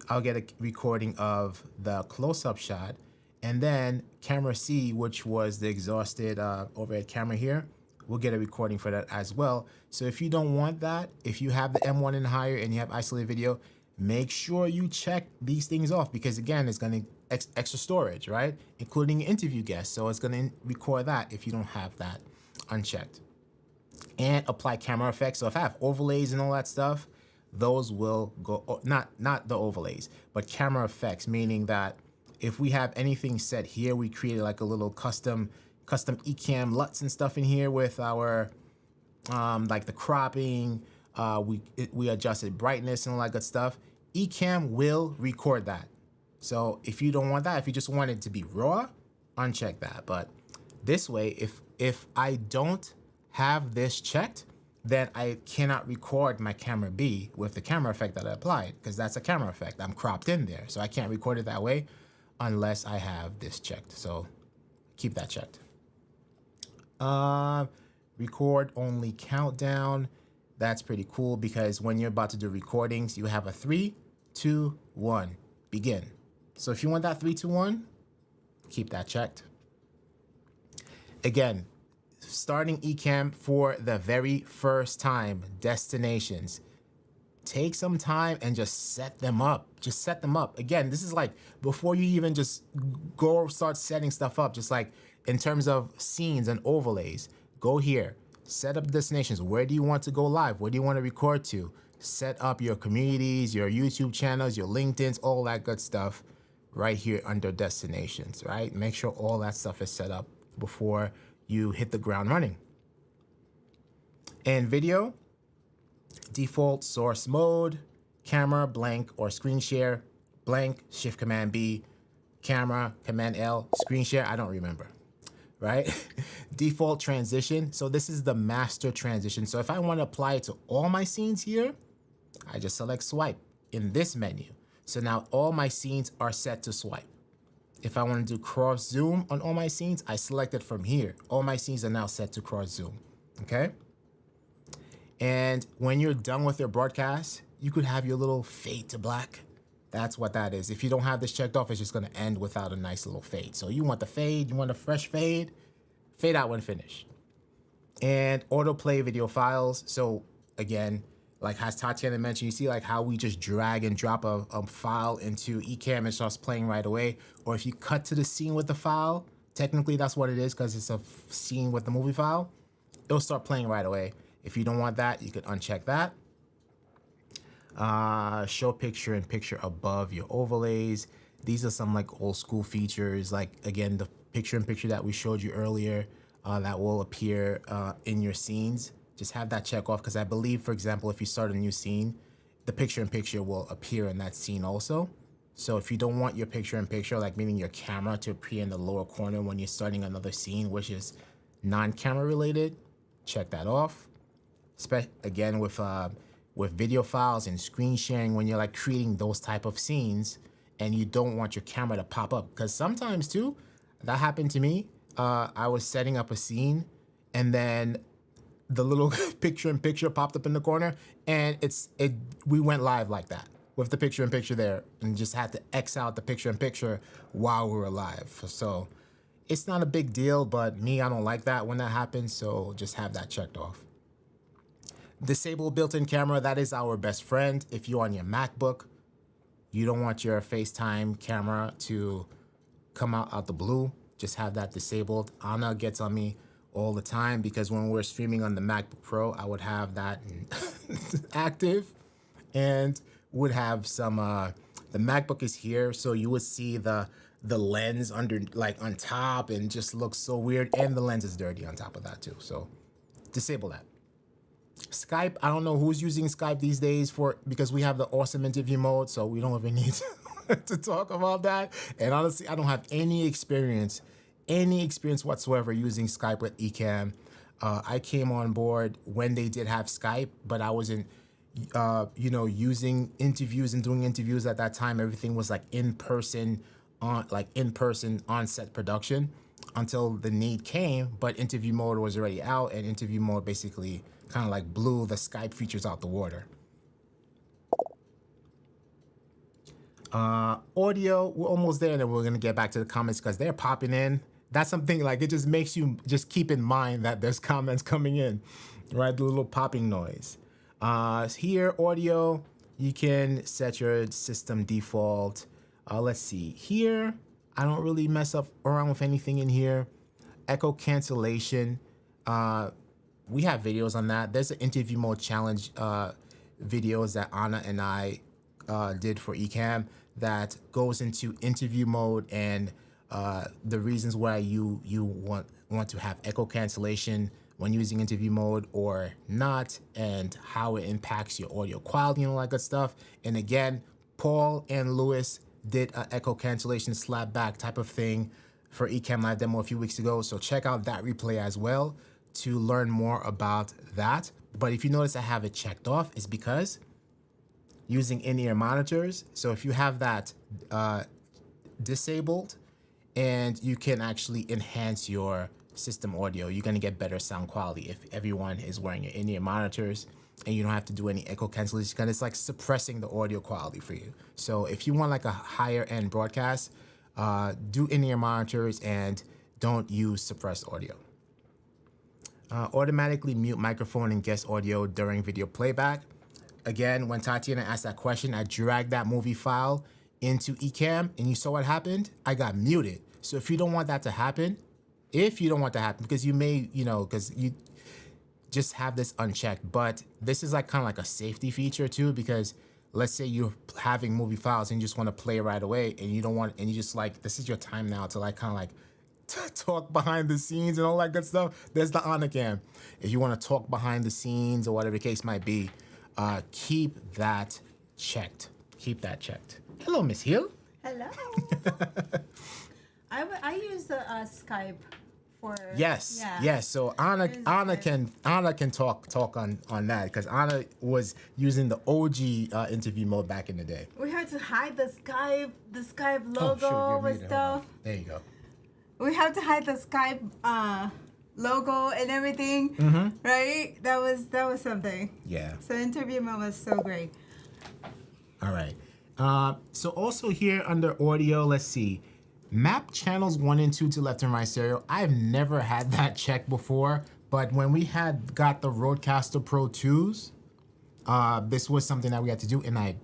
I'll get a recording of the close-up shot. And then camera C, which was the exhausted overhead camera here, we'll get a recording for that as well. So if you don't want that, if you have the M1 and higher and you have isolated video, make sure you check these things off, because again, it's going to extra storage, right? Including interview guests. So it's going to record that if you don't have that unchecked. And apply camera effects. So if I have overlays and all that stuff, those will go, not the overlays, but camera effects, meaning that if we have anything set here, we created like a little custom Ecamm LUTs and stuff in here with our like the cropping, we adjusted brightness and all that good stuff. Ecamm will record that. So if you don't want that, if you just want it to be raw, uncheck that. But this way, if I don't have this checked, then I cannot record my camera B with the camera effect that I applied, because that's a camera effect. I'm cropped in there. So I can't record it that way unless I have this checked. So keep that checked. Record only countdown. That's pretty cool, because when you're about to do recordings, you have a 3, 2, 1, begin. So if you want that 3, 2, 1, keep that checked. Again, starting Ecamm for the very first time, destinations. Take some time and just set them up. Just set them up. Again, this is like before you even just go start setting stuff up, just like in terms of scenes and overlays, go here, set up destinations. Where do you want to go live? Where do you want to record to? Set up your communities, your YouTube channels, your LinkedIn's, all that good stuff right here under destinations, right? Make sure all that stuff is set up before you hit the ground running. And video, default source mode, camera, blank, or screen share, blank, shift command B, camera, command L, screen share, I don't remember, right? Default transition, so this is the master transition. So if I want to apply it to all my scenes here, I just select swipe in this menu. So now all my scenes are set to swipe. If I want to do cross zoom on all my scenes, I select it from here. All my scenes are now set to cross zoom, okay? And when you're done with your broadcast, you could have your little fade to black. That's what that is. If you don't have this checked off, it's just gonna end without a nice little fade. So you want the fade, you want a fresh fade out when finished. And autoplay video files. So again, like as Tatiana mentioned, you see like how we just drag and drop a file into Ecamm and it starts playing right away. Or if you cut to the scene with the file, technically that's what it is because it's a scene with the movie file, it'll start playing right away. If you don't want that, you could uncheck that. Show picture in picture above your overlays. These are some like old school features, like again, the picture in picture that we showed you earlier that will appear in your scenes. Just have that check off because I believe, for example, if you start a new scene, the picture in picture will appear in that scene also. So if you don't want your picture in picture, like meaning your camera to appear in the lower corner when you're starting another scene, which is non-camera related, check that off. Again, with video files and screen sharing, when you're like creating those type of scenes and you don't want your camera to pop up, because sometimes too, that happened to me. I was setting up a scene and then the little picture in picture popped up in the corner and we went live like that with the picture in picture there and just had to X out the picture in picture while we were live. So it's not a big deal, but me, I don't like that when that happens. So just have that checked off. Disable built-in camera, that is our best friend. If you're on your MacBook, you don't want your FaceTime camera to come out the blue, just have that disabled. Anna gets on me all the time because when we're streaming on the MacBook Pro, I would have that active and would have some, the MacBook is here, so you would see the lens under, like on top and just looks so weird, and the lens is dirty on top of that too, so disable that. Skype, I don't know who's using Skype these days because we have the awesome interview mode, so we don't even need to talk about that. And honestly, I don't have any experience whatsoever using Skype with Ecamm. I came on board when they did have Skype, but I wasn't, using interviews and doing interviews at that time. Everything was like in person on-set production until the need came, but interview mode was already out, and interview mode basically kind of like blew the Skype features out the water. Audio, we're almost there, and then we're gonna get back to the comments because they're popping in. That's something like, it just makes you just keep in mind that there's comments coming in, right? The little popping noise. Here, audio, you can set your system default. Let's see here. I don't really mess up around with anything in here. Echo cancellation. We have videos on that. There's an interview mode challenge videos that Anna and I did for Ecamm that goes into interview mode and the reasons why you want to have echo cancellation when using interview mode or not, and how it impacts your audio quality and all that good stuff. And again, Paul and Lewis did an echo cancellation slap back type of thing for Ecamm Live Demo a few weeks ago. So check out that replay as well to learn more about that. But if you notice I have it checked off, it's because using in-ear monitors. So if you have that disabled, and you can actually enhance your system audio, you're gonna get better sound quality if everyone is wearing your in-ear monitors and you don't have to do any echo cancellation because it's like suppressing the audio quality for you. So if you want like a higher end broadcast, do in-ear monitors and don't use suppressed audio. Automatically mute microphone and guest audio during video playback. Again, when Tatiana asked that question, I dragged that movie file into Ecamm and you saw what happened? I got muted. So if you don't want that to happen, because you may, because you just have this unchecked, but this is like kind of like a safety feature too, because let's say you're having movie files and you just want to play right away and you don't want, and you just like, this is your time now to like kind of like talk behind the scenes and all that good stuff. There's the Ecamm. If you want to talk behind the scenes or whatever the case might be, keep that checked. Keep that checked. Hello, Miss Hill. Hello. I use the Skype for. Yes, yeah. yes. So Anna can talk on that because Anna was using the OG interview mode back in the day. We had to hide the Skype logo and stuff. There you go. We have to hide the Skype logo and everything, right? That was something. Yeah. So interview mode was so great. All right. So also here under audio, let's see. Map channels 1 and 2 to left and right stereo. I've never had that checked before, but when we had got the Rodecaster Pro 2s, this was something that we had to do, and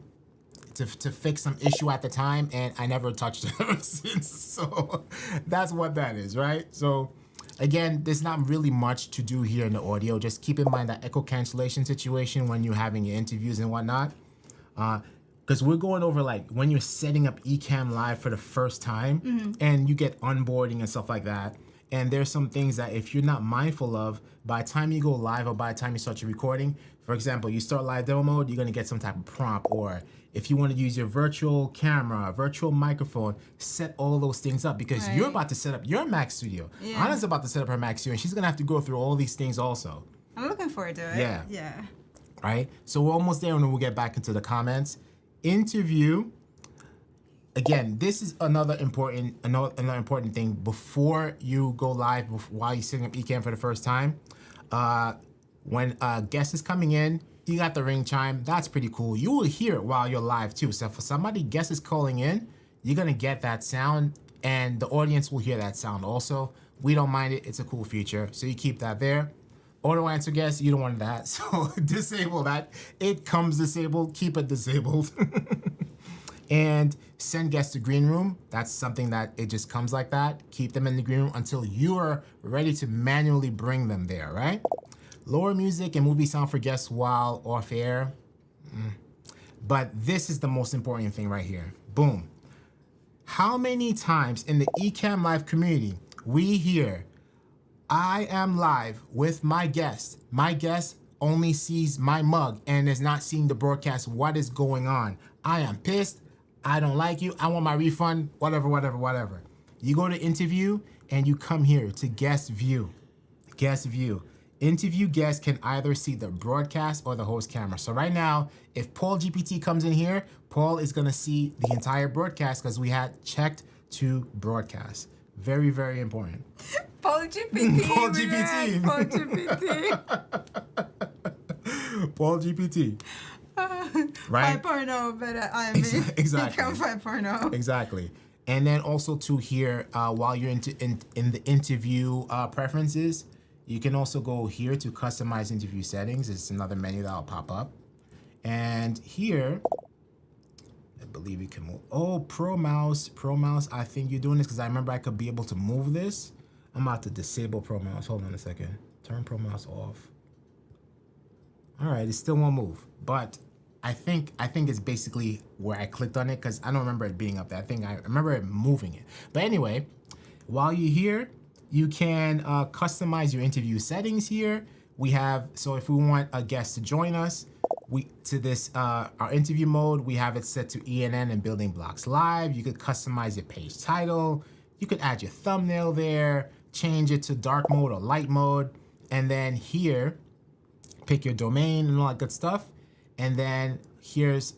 to fix some issue at the time, and I never touched it ever since. So that's what that is, right? So again, there's not really much to do here in the audio. Just keep in mind that echo cancellation situation when you're having your interviews and whatnot. Because we're going over like when you're setting up Ecamm Live for the first time and you get onboarding and stuff like that. And there's some things that if you're not mindful of, by the time you go live or by the time you start your recording, for example, you start live demo mode, you're gonna get some type of prompt, or if you wanna use your virtual camera, virtual microphone, set all of those things up because you're about to set up your Mac Studio. Yeah. Anna's about to set up her Mac Studio and she's gonna have to go through all these things also. I'm looking forward to it. Yeah. Yeah. Right? So we're almost there and then we'll get back into the comments. Interview. Again, this is another important thing before you go live, while you're setting up Ecamm for the first time. When a guest is coming in, you got the ring chime. That's pretty cool. You will hear it while you're live too. So if guest is calling in, you're gonna get that sound, and the audience will hear that sound also. We don't mind it. It's a cool feature, so you keep that there. Auto answer guest, you don't want that, so disable that. It comes disabled, keep it disabled. And send guests to green room. That's something that it just comes like that. Keep them in the green room until you are ready to manually bring them there, right? Lower music and movie sound for guests while off air. But this is the most important thing right here. Boom. How many times in the Ecamm Live community we hear, I am live with my guest. My guest only sees my mug and is not seeing the broadcast. What is going on? I am pissed. I don't like you. I want my refund. Whatever. You go to interview and you come here to guest view. Guest view. Interview guests can either see the broadcast or the host camera. So right now, if Paul GPT comes in here, Paul is gonna see the entire broadcast because we had checked to broadcast. Very, very important. Paul GPT. Paul we GPT. read Paul GPT. Paul GPT. Right? 5.0, but I mean, Exactly. Ecamm 5.0. Exactly. And then also to here, while you're in the interview preferences, you can also go here to customize interview settings. It's another menu that'll pop up. And here, I believe you can move. Oh, Pro Mouse. I think you're doing this because I remember I could be able to move this. I'm about to disable Pro Mouse. Hold on a second. Turn Pro Mouse off. All right, it still won't move, but I think it's basically where I clicked on it because I don't remember it being up there. I remember it moving it. But anyway, while you're here, you can customize your interview settings here. We have, so if we want a guest to join us, our interview mode, we have it set to ENN and Building Blocks Live. You could customize your page title. You could add your thumbnail there, change it to dark mode or light mode. And then here, pick your domain and all that good stuff. And then here's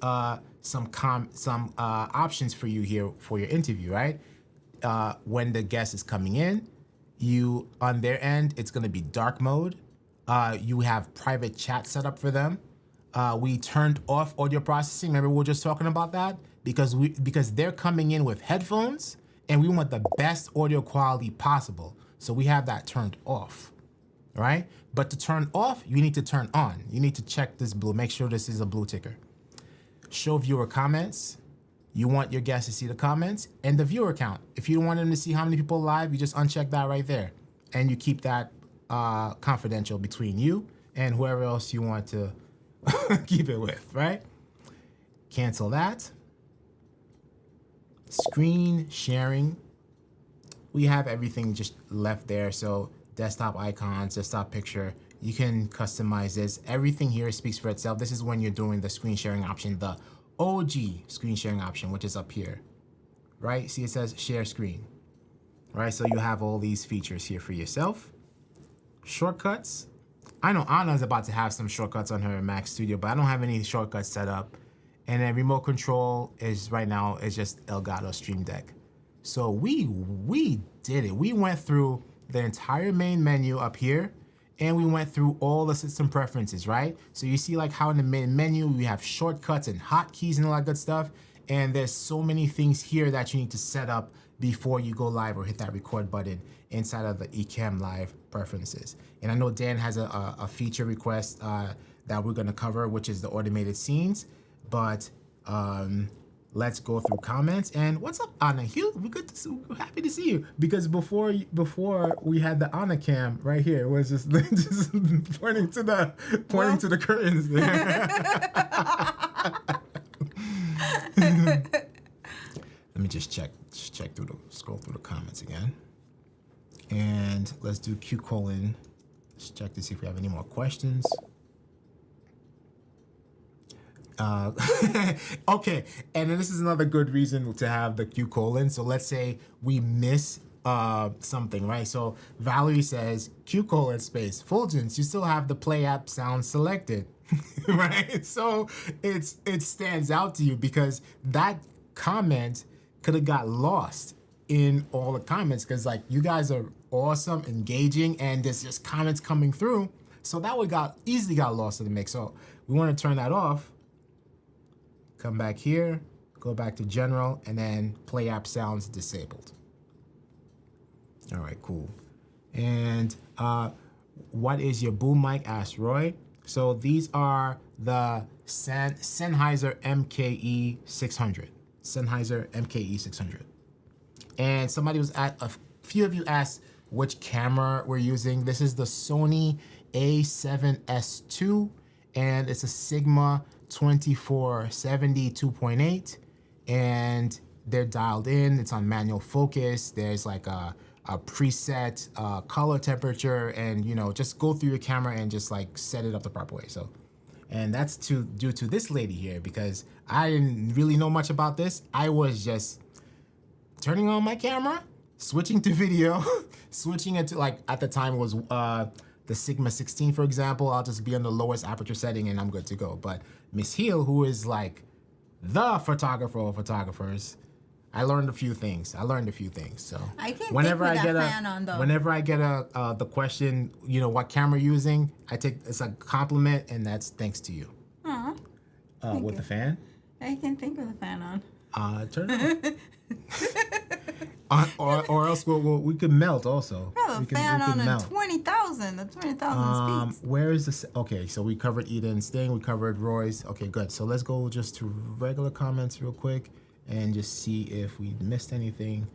some options for you here for your interview, right? When the guest is coming in, on their end, it's gonna be dark mode. You have private chat set up for them. We turned off audio processing. Remember we were just talking about that? Because they're coming in with headphones and we want the best audio quality possible. So we have that turned off, right? But to turn off, you need to turn on. You need to check this blue, make sure this is a blue ticker. Show viewer comments. You want your guests to see the comments and the viewer count. If you don't want them to see how many people live, you just uncheck that right there. And you keep that confidential between you and whoever else you want to keep it with, right? Cancel that. Screen sharing. We have everything just left there. So desktop icons, desktop picture, you can customize this. Everything here speaks for itself. This is when you're doing the screen sharing option, the OG screen sharing option, which is up here, right? See, it says share screen, right? So you have all these features here for yourself. Shortcuts. I know Anna's about to have some shortcuts on her Mac Studio, but I don't have any shortcuts set up. And then remote control is right now is just Elgato Stream Deck. So we did it. We went through the entire main menu up here, and we went through all the system preferences, right? So you see like how in the main menu, we have shortcuts and hotkeys and all that good stuff. And there's so many things here that you need to set up before you go live or hit that record button inside of the Ecamm Live preferences. And I know Dan has a feature request that we're gonna cover, which is the automated scenes. But let's go through comments. And what's up, Anna? We're happy to see you, because before we had the Anna cam right here. It was just pointing to the curtains there. Let me just scroll through the comments again. And let's do Q:. Let's check to see if we have any more questions. Okay, and then this is another good reason to have the Q:. So let's say we miss something, right? So Valerie says Q:, Fulgence, you still have the play app sound selected, right? So it stands out to you because that comment could have got lost in all the comments, because like you guys are awesome, engaging, and there's just comments coming through. So that would easily got lost in the mix. So we want to turn that off. Come back here, go back to general, and then play app sounds disabled. All right, cool. And what is your boom mic? Asked Roy. So these are the Sennheiser MKE 600. Sennheiser MKE 600. And somebody was a few of you asked which camera we're using. This is the Sony A7S II, and it's a Sigma 2470 2.8, and they're dialed in. It's on manual focus. There's like a preset color temperature, and just go through your camera and just like set it up the proper way. So, and that's due to this lady here, because I didn't really know much about this. I was just turning on my camera, switching to video, switching it to, like, at the time it was the Sigma 16, for example. I'll just be on the lowest aperture setting and I'm good to go. But Miss Heel, who is like the photographer of photographers, I learned a few things. So I can whenever think I with get that fan on, though. whenever I get the question, what camera you're using, it's a compliment, and that's thanks to you. Aw. With the fan? I can think with the fan on. Turn it on. or else we could melt also. Well, the fan on at 20,000. That's 20,000 speeds. Where is this? Okay, so we covered Eden's thing. We covered Roy's. Okay, good. So let's go just to regular comments real quick and just see if we missed anything.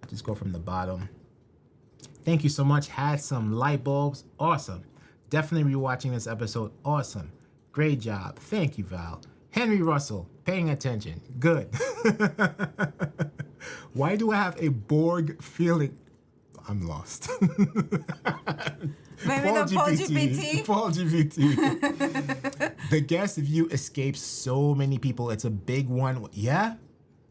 Just go from the bottom. Thank you so much. Had some light bulbs. Awesome. Definitely rewatching this episode. Awesome. Great job. Thank you, Val. Henry Russell, paying attention. Good. Why do I have a Borg feeling? I'm lost. Maybe the Paul GPT. Paul GPT. The guest view escapes so many people. It's a big one. Yeah.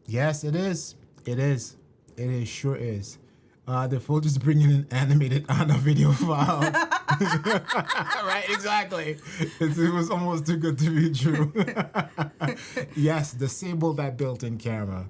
Yes, it is. It is. It sure is. The full just bringing an animated on a video file. Right, exactly. It was almost too good to be true. Yes, disable that built-in camera.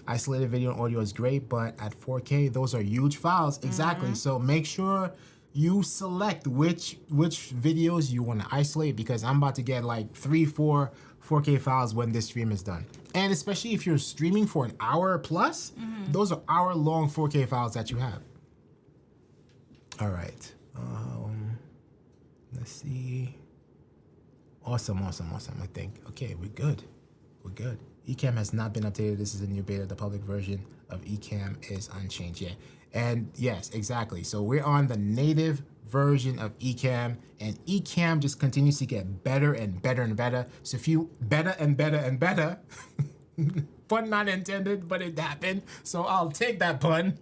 Isolated video and audio is great, but at 4K, those are huge files. Exactly. So make sure you select which videos you want to isolate, because I'm about to get like 3-4 4K files when this stream is done. And especially if you're streaming for an hour plus, those are hour-long 4K files that you have. All right. Let's see. Awesome, I think. Okay, we're good. Ecamm has not been updated. This is a new beta. The public version of Ecamm is unchanged yet. And yes, exactly. So we're on the native version of Ecamm, and Ecamm just continues to get better and better and better. So if you better and better, pun not intended, but it happened. So I'll take that pun.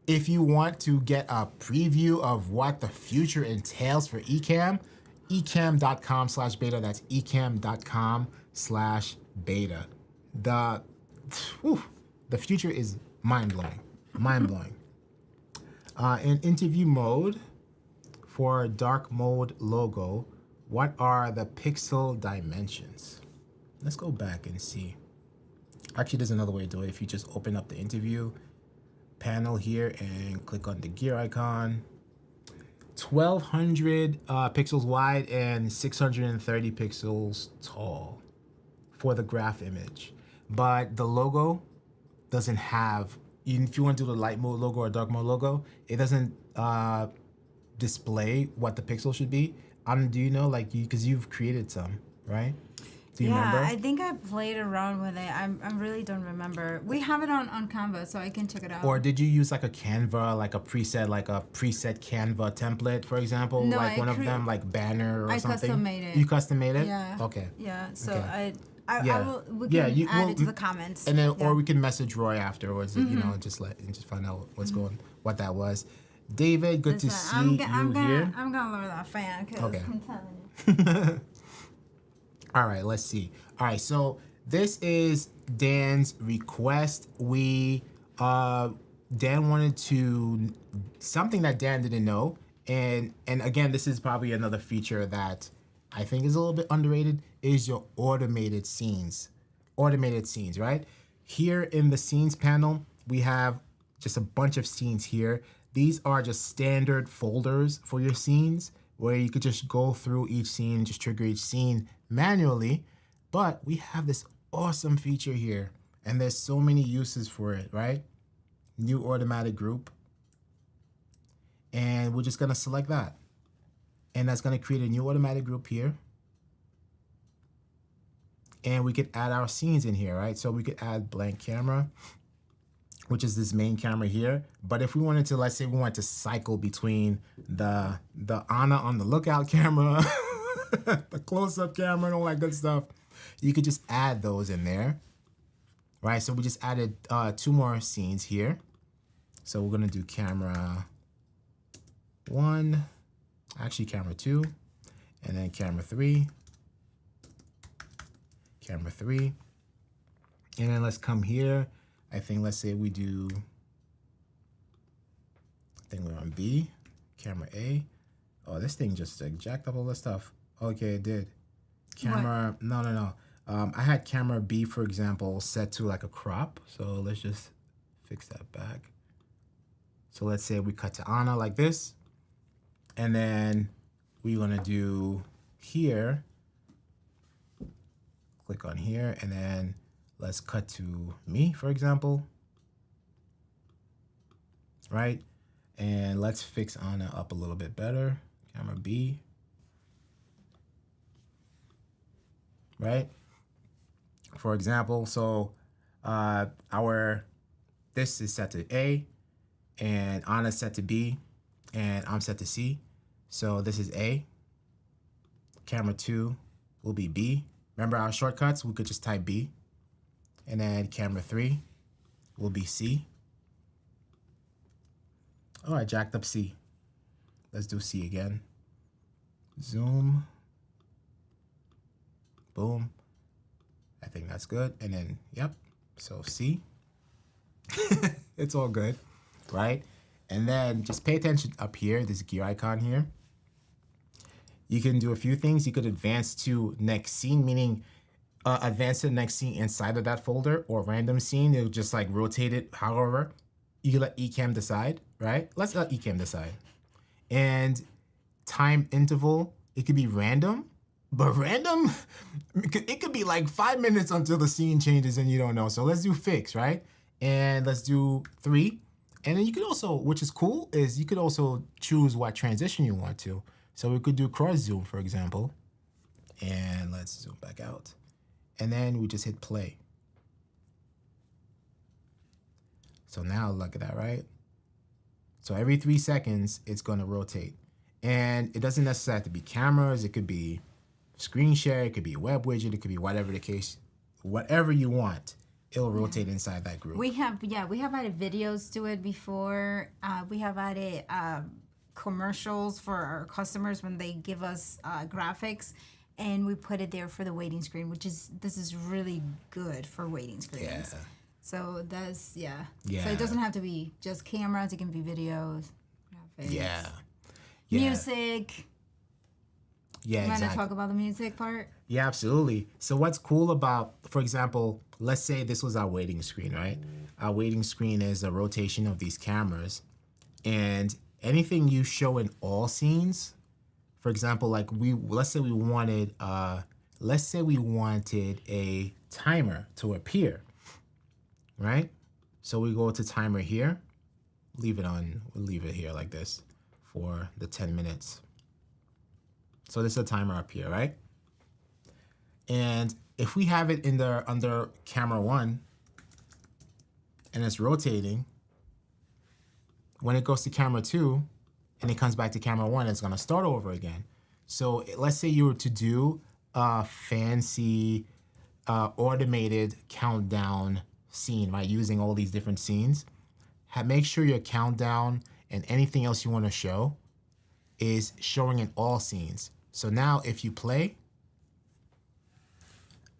If you want to get a preview of what the future entails for Ecamm, ecamm.com/beta. That's ecamm.com/beta. The future is mind-blowing. In interview mode, for dark mode logo, what are the pixel dimensions? Let's go back and see. Actually, there's another way to do it. If you just open up the interview panel here and click on the gear icon, 1200 pixels wide and 630 pixels tall for the graph image. But the logo doesn't have, even if you want to do the light mode logo or dark mode logo, it doesn't display what the pixel should be. Do you know, like, because you've created some, right? Do you remember? I think I played around with it. I really don't remember. We have it on Canva, so I can check it out. Or did you use like a Canva, like a preset Canva template, for example? No, like one of them, like Banner or something? I custom made it. You custom made it? Yeah. Okay. Yeah, so Okay. I will, we can add it to the comments. And then, Yeah. or we can message Roy afterwards, you know, just find out what that was. David, good to see you here. I'm gonna lower that fan because Okay. I'm telling you. All right, let's see. All right, so this is Dan's request. Dan wanted to, something that Dan didn't know, and again, this is probably another feature that I think is a little bit underrated, is your automated scenes. Automated scenes, right? Here in the scenes panel, we have just a bunch of scenes here. These are just standard folders for your scenes where you could just go through each scene, just trigger each scene manually. But we have this awesome feature here, and there's so many uses for it, right? New automatic group. And we're just gonna select that. And that's gonna create a new automatic group here. And we could add our scenes in here, right? So we could add blank camera, which is this main camera here. But if we wanted to, let's say we wanted to cycle between the Anna on the lookout camera, the close-up camera and all that good stuff, you could just add those in there, right? So we just added 2 more scenes here. So we're gonna do camera 1, actually camera 2, and then camera 3, camera 3. And then let's come here. I think let's say we do, I think we're on B, camera A. Oh, this thing just like jacked up all this stuff. Okay, it did. Camera, no. I had camera B, for example, set to like a crop. So let's just fix that back. So let's say we cut to Anna like this. And then we're gonna do here, click on here, and then let's cut to me, for example, right? And let's fix Anna up a little bit better. Camera B, right? For example, so this is set to A, and Anna's set to B, and I'm set to C. So this is A. Camera 2 will be B. Remember our shortcuts? We could just type B. And then camera 3 will be C. Oh, I jacked up C. Let's do C again. Zoom. Boom. I think that's good. And then, yep. So C. It's all good, right? And then just pay attention up here, this gear icon here. You can do a few things. You could advance to next scene, meaning advance to the next scene inside of that folder, or random scene. It'll just like rotate it however. You can let Ecamm decide, right? Let's let Ecamm decide. And time interval, it could be random, but random, it could be like 5 minutes until the scene changes and you don't know. So let's do fix, right? And let's do 3. And then you could also, which is cool, is you could also choose what transition you want to. So we could do cross zoom, for example. And let's zoom back out. And then we just hit play. So now look at that, right? So every 3 seconds, it's gonna rotate. And it doesn't necessarily have to be cameras. It could be screen share. It could be a web widget. It could be whatever the case, whatever you want. It'll rotate inside that group. We have added videos to it before. We have added commercials for our customers when they give us graphics, and we put it there for the waiting screen, this is really good for waiting screens. Yeah. So that's, yeah. Yeah. So it doesn't have to be just cameras. It can be videos, graphics. Yeah. Music. Yeah, You want to exactly. talk about the music part? Yeah, absolutely. So what's cool about, for example, let's say this was our waiting screen, right? Our waiting screen is a rotation of these cameras. And anything you show in all scenes, for example, like let's say we wanted a timer to appear, right? So we go to timer here, we'll leave it here like this for the 10 minutes. So this is a timer up here, right? And if we have it under camera 1 and it's rotating, when it goes to camera 2 and it comes back to camera 1, it's gonna start over again. So let's say you were to do a fancy automated countdown scene, right? Using all these different scenes. Make sure your countdown and anything else you wanna show is showing in all scenes. So now if you play,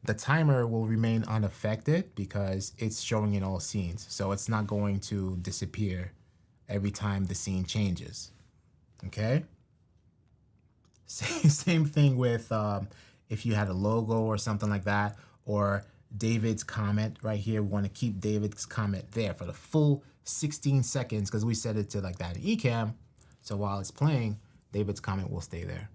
the timer will remain unaffected because it's showing in all scenes. So it's not going to disappear every time the scene changes, okay? Same thing with if you had a logo or something like that, or David's comment right here. We want to keep David's comment there for the full 16 seconds because we set it to like that in Ecamm. So while it's playing, David's comment will stay there,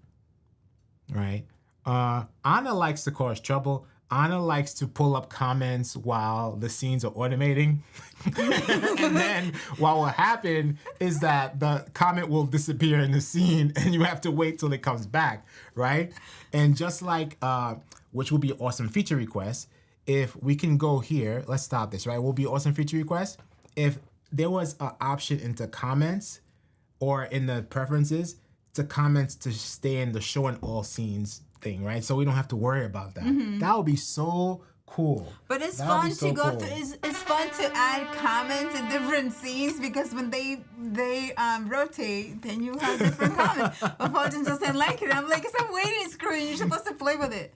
right? Anna likes to cause trouble. Anna likes to pull up comments while the scenes are automating. And then what will happen is that the comment will disappear in the scene and you have to wait till it comes back, right? And just like, which will be awesome feature request, if we can go here, let's stop this, right? Will be awesome feature request. If there was an option into comments or in the preferences to comments to stay in the show in all scenes thing, right? So we don't have to worry about that. That would be so cool. But it's fun to go through. It's fun to add comments in different scenes because when they rotate, then you have different comments. But Fulton doesn't like it. I'm like, it's a waiting screen. You're supposed to play with it.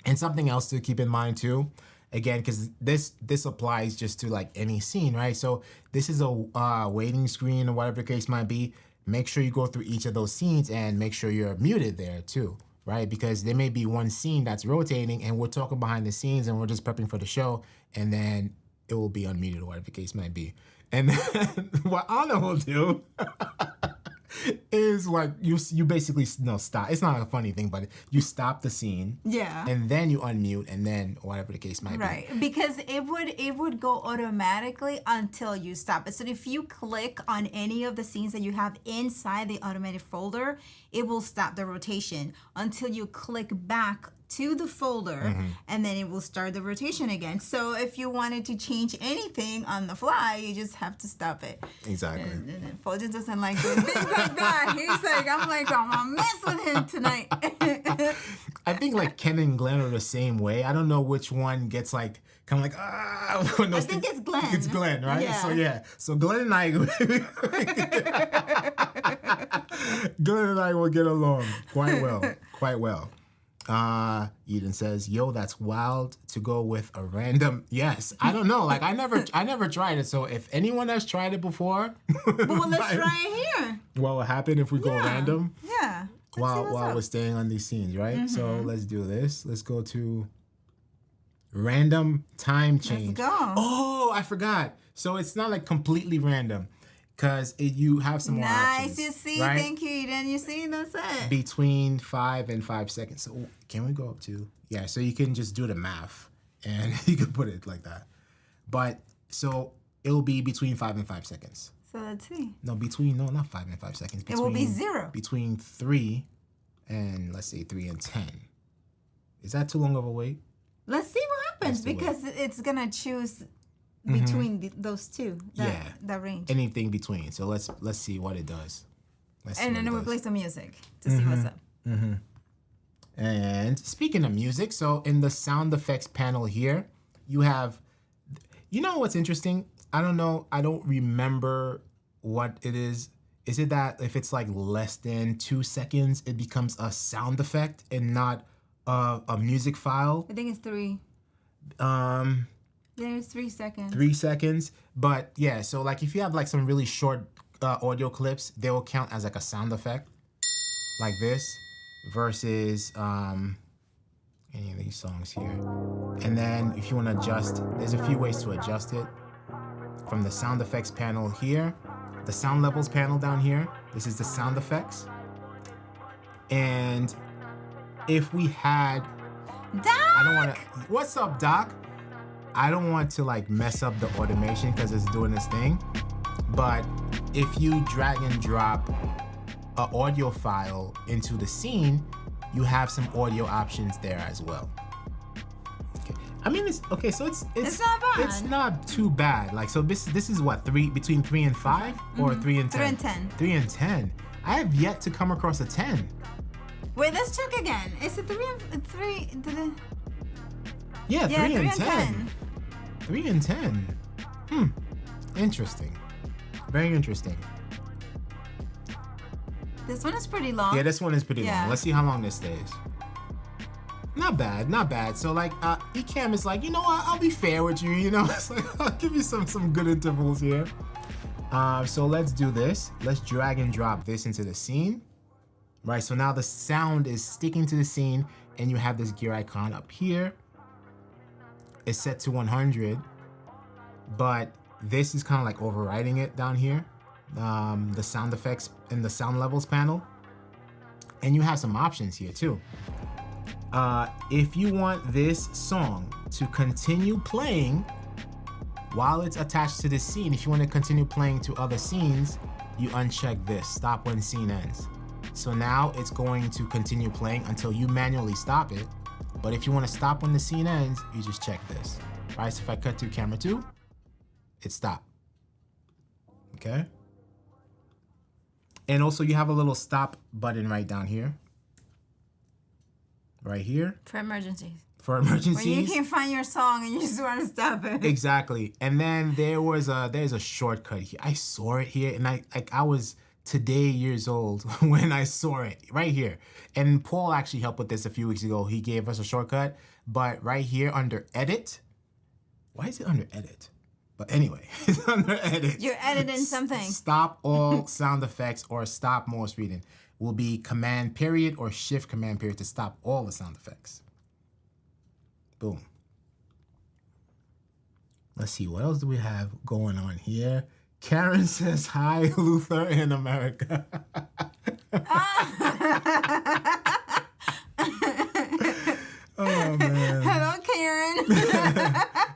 And something else to keep in mind too, again, because this applies just to like any scene, right? So this is a waiting screen or whatever the case might be. Make sure you go through each of those scenes and make sure you're muted there too, right? Because there may be one scene that's rotating and we're talking behind the scenes and we're just prepping for the show, and then it will be unmuted or whatever the case might be. And then what Anna will do is like you basically stop. It's not a funny thing, but you stop the scene. Yeah. And then you unmute, and then whatever the case might be. Right, because it would go automatically until you stop it. So if you click on any of the scenes that you have inside the automated folder, it will stop the rotation until you click back to the folder, and then it will start the rotation again. So if you wanted to change anything on the fly, you just have to stop it. Exactly. And Fulton doesn't like doing things like that. He's like, I'm gonna mess with him tonight. I think like Ken and Glenn are the same way. I don't know which one gets like kind of like I think it's Glenn. It's Glenn, right? Yeah. So Glenn and I, Glenn and I will get along quite well. Eden says, "Yo, that's wild to go with a random." Yes, I don't know. Like I never tried it. So if anyone has tried it before, Well, let's try it here. what will happen if we go random? Yeah. While we're staying on these scenes, right? So let's do this. Let's go to random time change. Let's go. Oh, I forgot. So it's not like completely random, because you have some more options. Nice, you see. right? Thank you, Eden. You see, that's it. Between 5 and 5 seconds. So can we go up to? Yeah. So you can just do the math, and you can put it like that. But so it'll be between 5 and 5 seconds. So let's see. No, not 5 and 5 seconds. It will be 0. Between 3 and let's say 3 and 10. Is that too long of a wait? Let's see what happens, because it's gonna choose between those two. That range. Anything between. So let's see what it does. And then we'll play some music to see what's up. And speaking of music, so in the sound effects panel here, you have, you know what's interesting? I don't know. I don't remember what it is. Is it that if it's like less than 2 seconds, it becomes a sound effect and not a music file? I think it's 3. There's 3 seconds. 3 seconds. But yeah, so like if you have like some really short audio clips, they will count as like a sound effect like this versus any of these songs here. And then if you want to adjust, there's a few ways to adjust it. From the sound effects panel here, the sound levels panel down here. This is the sound effects. And if we had, Doc! I don't want to, what's up, Doc? I don't want to like mess up the automation because it's doing this thing. But if you drag and drop an audio file into the scene, you have some audio options there as well. Okay. I mean, it's okay. So it's not bad. It's not too bad. Like, so this is what, between 3 and 5 or 3 and 10? 3 and 10. 3 and 10. I have yet to come across a 10. Wait, let's check again. Is it 3 and 3? Yeah, 3 Yeah, and 3 and 10. 10. 3 and 10. Interesting. Very interesting. This one is pretty long. Yeah, this one is pretty Yeah. long. Let's see how long this stays. Not bad, not bad. So like, Ecamm is like, you know what? I'll be fair with you. You know, it's like I'll give you some good intervals here. So let's do this. Let's drag and drop this into the scene. Right. So now the sound is sticking to the scene, and you have this gear icon up here. It's set to 100, but this is kind of like overriding it down here. The sound effects in the sound levels panel, and you have some options here too. If you want this song to continue playing while it's attached to the scene, if you want to continue playing to other scenes, you uncheck this, stop when scene ends. So now it's going to continue playing until you manually stop it. But if you want to stop when the scene ends, you just check this. Right, so if I cut to camera 2, it stopped. Okay? And also you have a little stop button right down here. Right here. For emergencies. For emergencies. When you can't find your song and you just want to stop it. Exactly. And then there's a shortcut here. I saw it here, and I was today years old when I saw it right here. And Paul actually helped with this a few weeks ago. He gave us a shortcut, but right here under edit. Why is it under edit? But anyway, it's under edit. You're editing something. Stop all sound effects or stop most reading will be command period or shift command period to stop all the sound effects. Boom. Let's see, what else do we have going on here? Karen says, hi, Luther in America. Oh, man. Hello, Karen.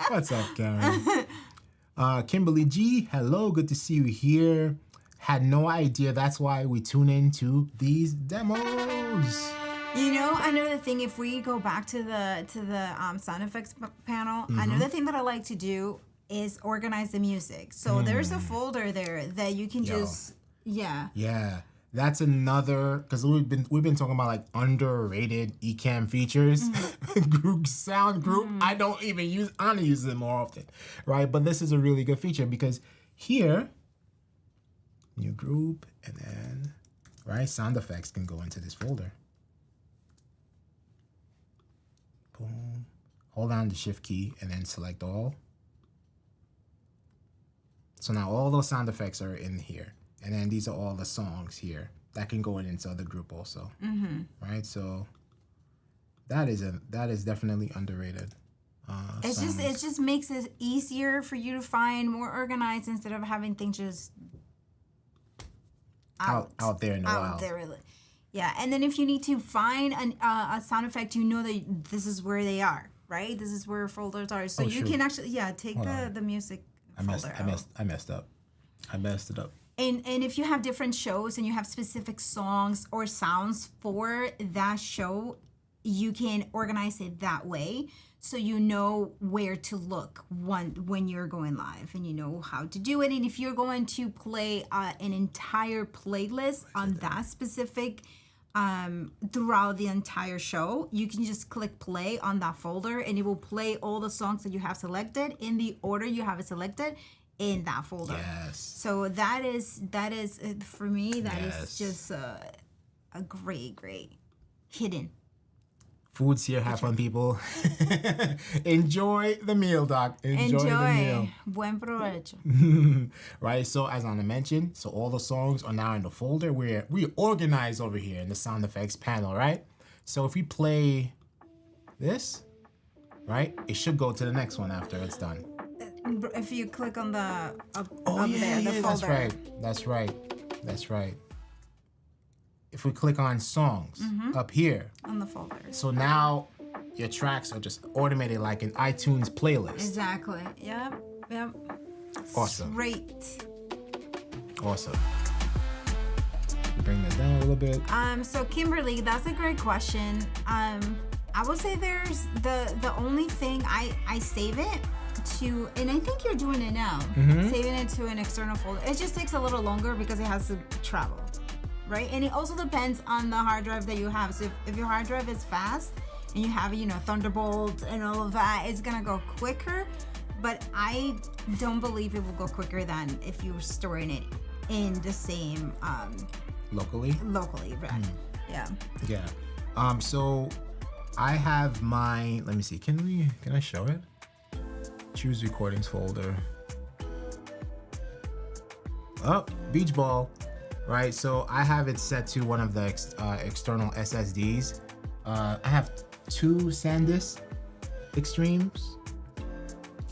What's up, Karen? Kimberly G, hello, good to see you here. Had no idea that's why we tune into these demos. You know, another thing, if we go back to the sound effects panel, another thing that I like to do is organize the music. So there's a folder there that you can just, Yeah, that's another, because we've been talking about like underrated Ecamm features. Sound group. I don't use it more often, right? But this is a really good feature because here, new group, and then, right, sound effects can go into this folder. Boom. Hold down the shift key and then select all. So now all those sound effects are in here. And then these are all the songs here that can go into the group also. Right? So that is definitely underrated. it just makes it easier for you to find, more organized, instead of having things just out there in the wild. out there. Yeah, and then if you need to find a sound effect, you know that this is where they are, right? This is where folders are. So you can actually, take the music folder out. I messed up. I messed it up. And if you have different shows and you have specific songs or sounds for that show, you can organize it that way, so you know where to look when you're going live, and you know how to do it. And if you're going to play an entire playlist on that specific throughout the entire show, you can just click play on that folder, and it will play all the songs that you have selected in the order you have it selected in that folder. Yes. So that is for me, that is just a great hidden. Food's here. Have fun, people. Enjoy the meal, Doc. Enjoy the meal. Buen provecho. Right, so as Anna mentioned, so all the songs are now in the folder where we organize over here in the sound effects panel, right? So if we play this, right, it should go to the next one after it's done. If you click on the up yeah, there, the yeah, folder. that's right. If we click on songs up here, On the folder. so now your tracks are just automated like an iTunes playlist. Exactly. Yep. Awesome. Great. Awesome. Bring that down a little bit. So Kimberly, that's a great question. I would say there's the only thing I save it to, and I think you're doing it now, saving it to an external folder. It just takes a little longer because it has to travel, right? And it also depends on the hard drive that you have. So if your hard drive is fast and you have, Thunderbolt and all of that, it's gonna go quicker. But I don't believe it will go quicker than if you're storing it in the same Locally, right? Yeah. yeah. So I have my. Let me see. Can I show it? Choose recordings folder. Oh, beach ball, right? So I have it set to one of the external SSDs. I have 2 SanDisk Extremes.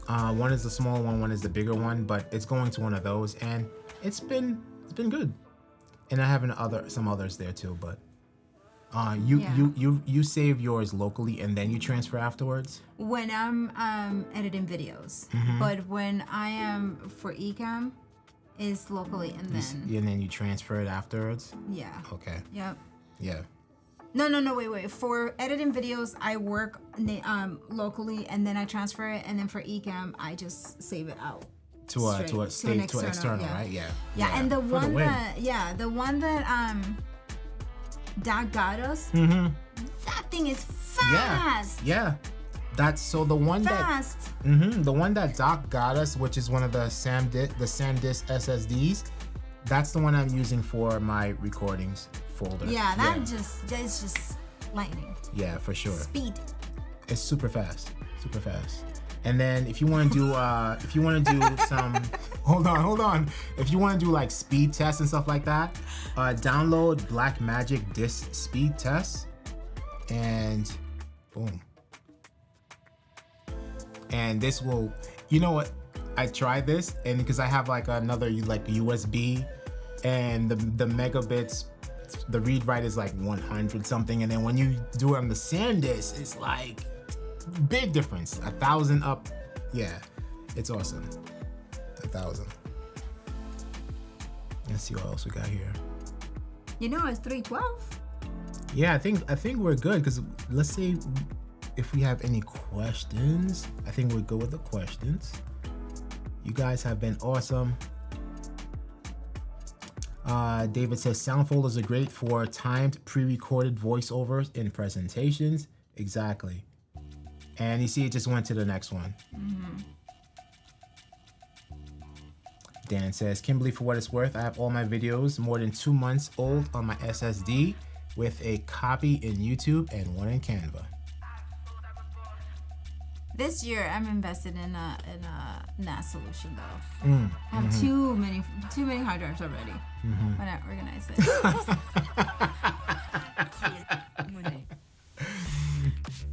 One is the small one is the bigger one, but it's going to one of those, and it's been good. And I have some others there too, but you save yours locally and then you transfer afterwards? When I'm editing videos, but when I am for Ecamm, is locally and then you transfer it afterwards? yeah. Okay. Yep. Yeah. No, wait. For editing videos, I work locally and then I transfer it, and then for Ecamm, I just save it out. To external, yeah. right? Yeah. Yeah, and the For one win. that got us. That thing is fast. Yeah. That's so the one Fast. the one that Doc got us, which is one of the SanDisk SSDs. That's the one I'm using for my recordings folder. Yeah, that's just lightning. Yeah, for sure. Speed. It's super fast. And then if you want to do some hold on. If you want to do like speed tests and stuff like that, download Blackmagic Disk Speed Test, and boom. And this will, you know what? I tried this, and because I have like another like USB, and the megabits, the read write is like 100 something, and then when you do it on the SanDisk, it's like big difference, 1,000 up. Yeah, it's awesome. 1,000. Let's see what else we got here. It's 312. Yeah, I think we're good, because let's see if we have any questions. I think we'll go with the questions. You guys have been awesome. David says sound folders are great for timed pre-recorded voiceovers in presentations. Exactly. And you see it just went to the next one. Dan says, Kimberly, for what it's worth, I have all my videos more than 2 months old on my SSD with a copy in YouTube and one in Canva. This year, I'm invested in a NAS solution though. I have too many hard drives already. When I organize it.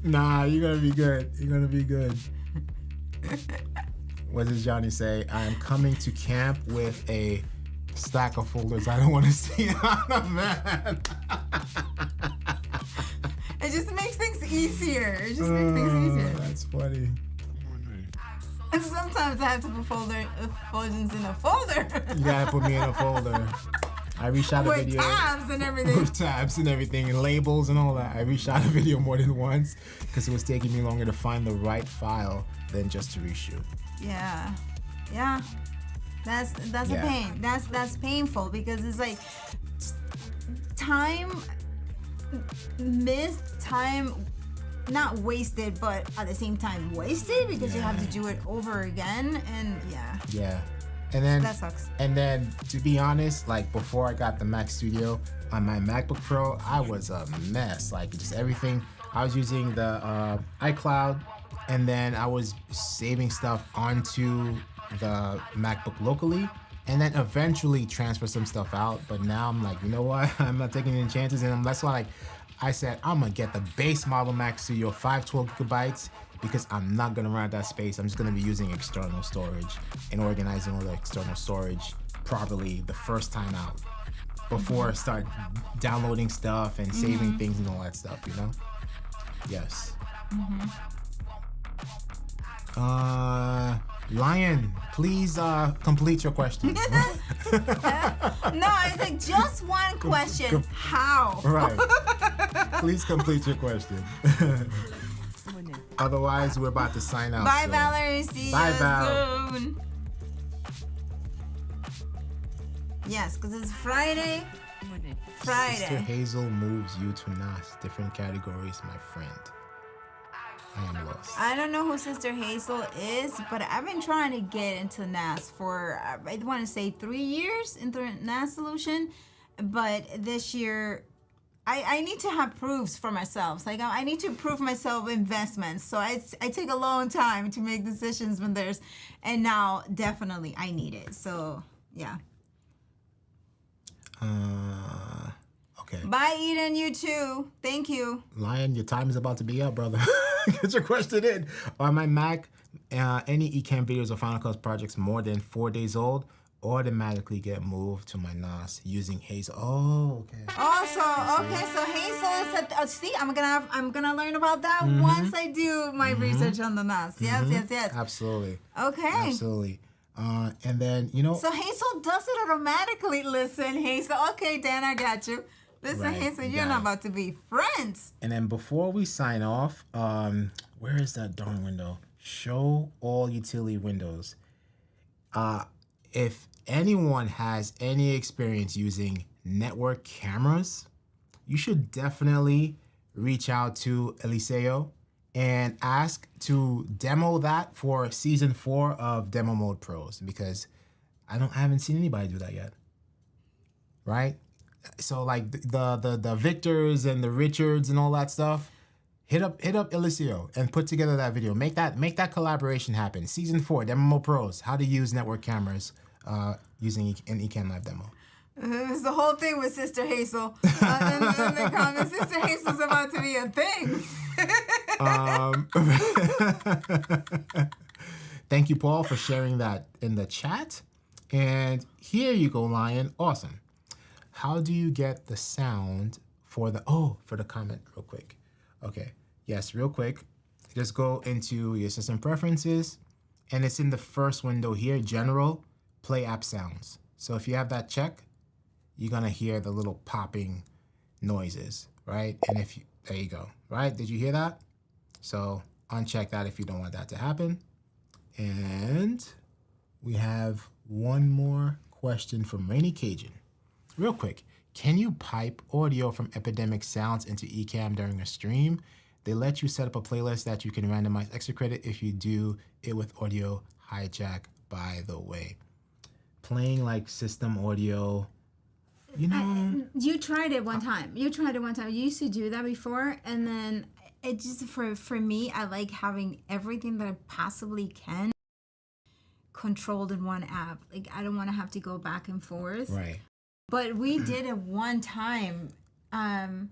Nah, you're gonna be good. What does Johnny say? I'm coming to camp with a stack of folders I don't want to see on a man. It just makes things easier. That's funny. And sometimes I have to put folders in a folder. You gotta put me in a folder. I reshot a with video tabs and everything. with tabs and everything and labels and all that. I reshot a video more than once because it was taking me longer to find the right file than just to reshoot. Yeah. That's a pain. That's painful because it's like time missed, time not wasted, but at the same time wasted because you have to do it over again, and Yeah. And then that sucks. And then to be honest, like before I got the Mac Studio on my MacBook Pro, I was a mess. Like just everything. I was using the iCloud, and then I was saving stuff onto the MacBook locally, and then eventually transfer some stuff out. But now I'm like, you know what? I'm not taking any chances, and that's why I said I'm gonna get the base model Mac Studio, 512 gigabytes, because I'm not gonna run out that space. I'm just gonna be using external storage and organizing all the external storage properly the first time out before I start downloading stuff and saving things and all that stuff, you know? Yes. Lion, please complete your question. No, it's like just one question. How? Right. Please complete your question. Otherwise, we're about to sign out. Bye, so. Valerie. See Bye, you Val. soon. Yes, because it's Friday. Sister Hazel moves you to NAS. Different categories, my friend. I am lost. I don't know who Sister Hazel is, but I've been trying to get into NAS for, I want to say 3 years into NAS solution. But this year, I need to have proofs for myself. Like I need to prove myself investments. So I take a long time to make decisions when there's, and now definitely I need it. So yeah. Okay. Bye, Eden. You too. Thank you. Lion, your time is about to be up, brother. Get your question in. On my Mac, any Ecamm videos or Final Cut projects more than 4 days old automatically get moved to my NAS using Hazel. Oh, okay. Also, okay, so Hazel is see, I'm gonna learn about that once I do my research on the NAS. Yes. Absolutely. Okay. Absolutely. And then, you know. So Hazel does it automatically. Listen, Hazel. Okay, Dan, I got you. Listen, Right, Hazel, you you're got not it. about to be friends. And then before we sign off, where is that darn window? Show all utility windows. If anyone has any experience using network cameras, you should definitely reach out to Eliseo and ask to demo that for season 4 of Demo Mode Pros, because I haven't seen anybody do that yet. Right? So like the Victors and the Richards and all that stuff, hit up Eliseo and put together that video. Make that collaboration happen. Season 4, Demo Mode Pros, how to use network cameras using an Ecamm Live demo. It was the whole thing with Sister Hazel. And the comments, Sister Hazel's about to be a thing. Thank you, Paul, for sharing that in the chat. And here you go, Lion. Awesome. How do you get the sound for the comment real quick? Okay. Yes, real quick. Just go into your system preferences, and it's in the first window here, General, Play App Sounds. So if you have that check, you're gonna hear the little popping noises, right? And there you go, right? Did you hear that? So uncheck that if you don't want that to happen. And we have one more question from Rainy Cajun. Real quick, can you pipe audio from Epidemic Sounds into Ecamm during a stream? They let you set up a playlist that you can randomize extra credit if you do it with Audio Hijack, by the way. Playing like system audio, you know. You tried it one time. You used to do that before, and then it just for me, I like having everything that I possibly can controlled in one app. Like I don't want to have to go back and forth. Right. But we did it one time, and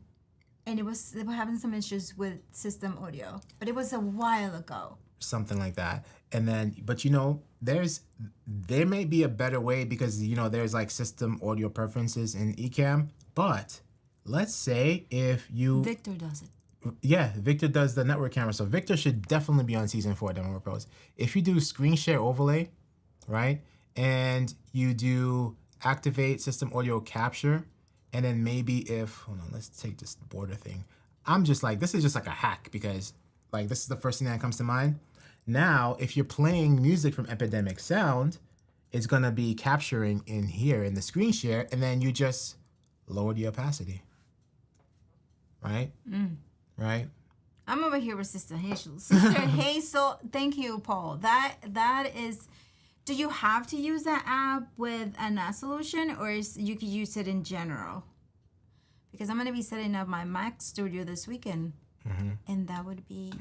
they were having some issues with system audio. But it was a while ago. Something like that. And then, but you know, there may be a better way, because you know there's like system audio preferences in Ecamm. But let's say if you Victor does it. Yeah, Victor does the network camera. So Victor should definitely be on season 4 Demo Mode Pros. If you do screen share overlay, right, and you do activate system audio capture, and then maybe hold on, let's take this border thing. I'm just like, this is just like a hack, because like this is the first thing that comes to mind. Now, if you're playing music from Epidemic Sound, it's gonna be capturing in here in the screen share, and then you just lower the opacity, right? Right? I'm over here with Sister Hazel. Sister Hazel, thank you, Paul. That is. Do you have to use that app with a NAS solution, or you could use it in general? Because I'm gonna be setting up my Mac studio this weekend, and that would be.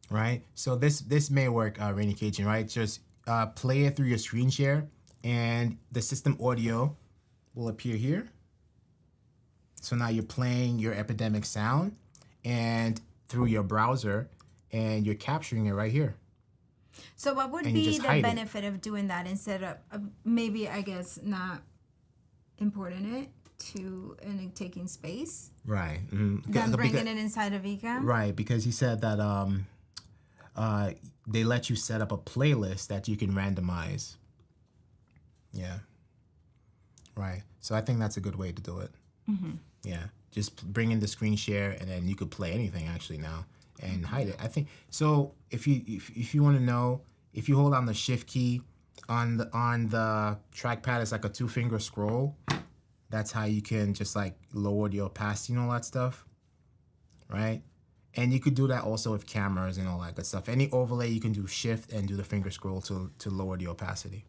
Right. So this may work, Rainy Cajun. Right. Just play it through your screen share, and the system audio will appear here. So now you're playing your Epidemic Sound, and through your browser, and you're capturing it right here. So what would And you be just the hide it. benefit of doing that instead of maybe, I guess, not importing it to and taking space? Right. Then bringing it inside of Ecamm? Right, because he said that they let you set up a playlist that you can randomize. Yeah. Right. So I think that's a good way to do it. Yeah. Just bring in the screen share, and then you could play anything actually now and hide it. I think so. If you want to know, if you hold on the shift key on the trackpad, it's like a 2-finger scroll. That's how you can just like lower the opacity and all that stuff, right? And you could do that also with cameras and all that good stuff. Any overlay, you can do shift and do the finger scroll to lower the opacity.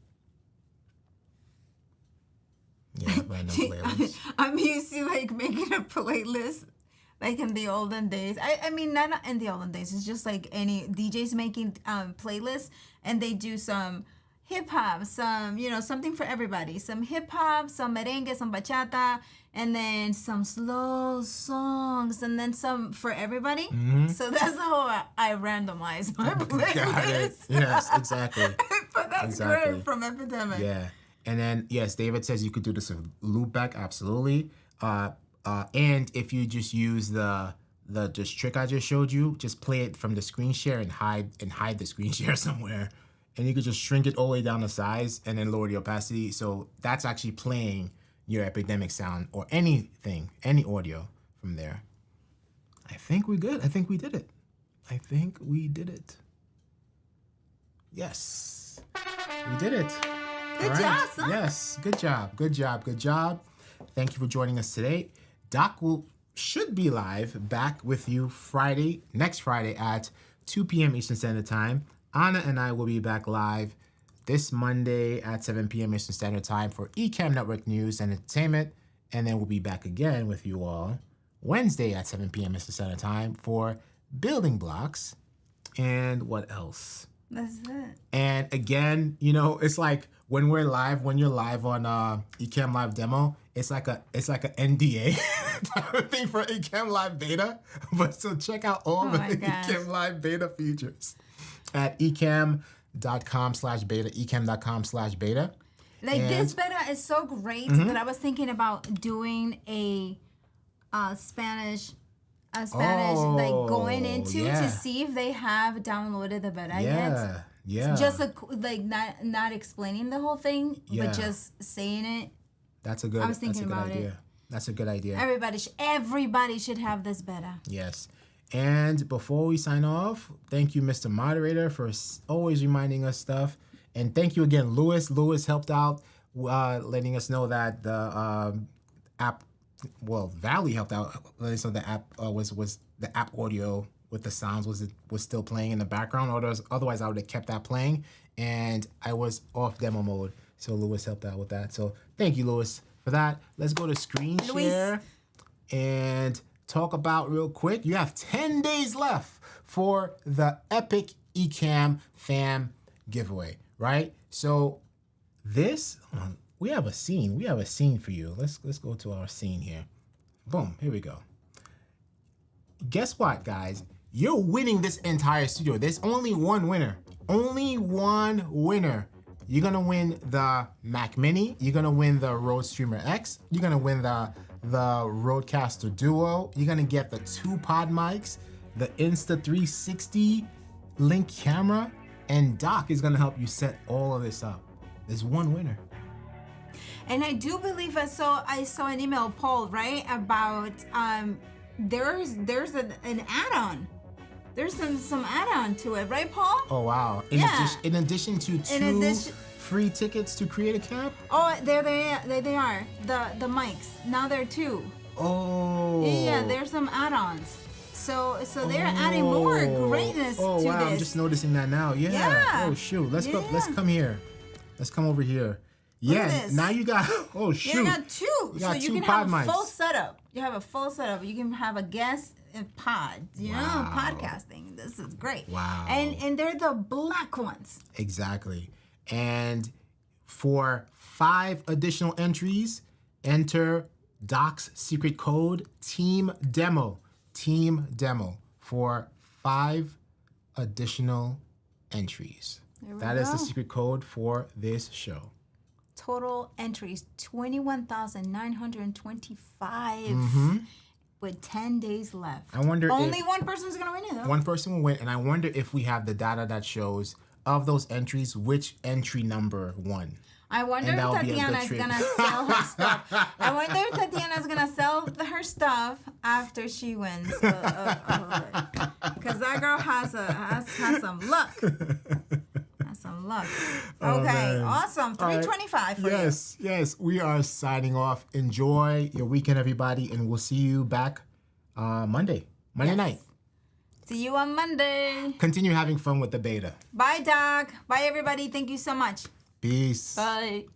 Yeah, random playlist. I'm used to like making a playlist like in the olden days. I mean, not in the olden days. It's just like any DJs making playlists, and they do some hip hop, some, something for everybody. Some hip hop, some merengue, some bachata, and then some slow songs, and then some for everybody. So that's how I randomize my playlist. Got it. Yes, exactly. But that's Exactly. great from Epidemic. Yeah. And then, yes, David says you could do this with loopback, absolutely. And if you just use the just trick I just showed you, just play it from the screen share and hide the screen share somewhere. And you could just shrink it all the way down to size and then lower the opacity. So that's actually playing your Epidemic sound or anything, any audio from there. I think we're good. I think we did it. Yes. We did it. Good job, son. Yes, good job. Thank you for joining us today. Doc should be live back with you next Friday at 2 p.m. Eastern Standard Time. Anna and I will be back live this Monday at 7 p.m. Eastern Standard Time for Ecamm Network News and Entertainment. And then we'll be back again with you all Wednesday at 7 p.m. Eastern Standard Time for Building Blocks. And what else? That's it. And again, it's like when you're live on Ecamm Live Demo, it's like a NDA type of thing for Ecamm Live Beta. But so check out all the Ecamm Live Beta features at ecamm.com/beta, ecamm.com/beta. This beta is so great that I was thinking about doing a Spanish like going into to see if they have downloaded the beta yet. Yeah. Just not explaining the whole thing, but just saying it. That's a good. I was thinking that's a good about idea. it. That's a good idea. Everybody should have this beta. Yes. And before we sign off, thank you, Mr. Moderator, for always reminding us stuff. And thank you again, Louis. Louis helped out, letting us know that the app. Well, Valley helped out. So the app was the app audio with the sounds was still playing in the background. Otherwise, I would have kept that playing, and I was off demo mode. So Louis helped out with that. So thank you, Louis, for that. Let's go to screen share and talk about real quick. You have 10 days left for the Epic Ecamm Fam giveaway, right? So this. We have a scene. We have a scene for you. Let's go to our scene here. Boom. Here we go. Guess what, guys? You're winning this entire studio. There's only one winner. Only one winner. You're gonna win the Mac Mini. You're gonna win the Rode Streamer X. You're gonna win the Rodecaster Duo. You're gonna get the 2 pod mics, the Insta 360 link camera, and Doc is gonna help you set all of this up. There's one winner. And I do believe I saw an email, Paul, right, about there's an add-on. There's some add-on to it, right, Paul? Oh wow! In addition to free tickets to create a camp. Oh, there they are. The mics. Now there are 2. Oh. Yeah, there's some add-ons. So they're adding more greatness to this. I'm just noticing that now. Yeah. Oh shoot. Let's go. Let's come here. Let's come over here. Yeah, now you got, oh shoot. You got 2. You got so you 2 can pod have mics. a full setup. You have a full setup. You can have a guest pod, podcasting. This is great. Wow. And they're the black ones. Exactly. And for 5 additional entries, enter Doc's secret code, Team Demo. Team Demo for 5 additional entries. That is the secret code for this show. Total entries 21,925 with 10 days left. I wonder only if one person's gonna win it though. one person will win, and I wonder if we have the data that shows of those entries which entry number won. I wonder if And that would be a Tatiana good is trick. gonna sell her stuff. I wonder if Tatiana is gonna sell her stuff after she wins. Because that girl has some luck. Has some luck. Okay, awesome. 325 for you. Yes. We are signing off. Enjoy your weekend, everybody, and we'll see you back Monday night. See you on Monday. Continue having fun with the beta. Bye, Doc. Bye, everybody. Thank you so much. Peace. Bye.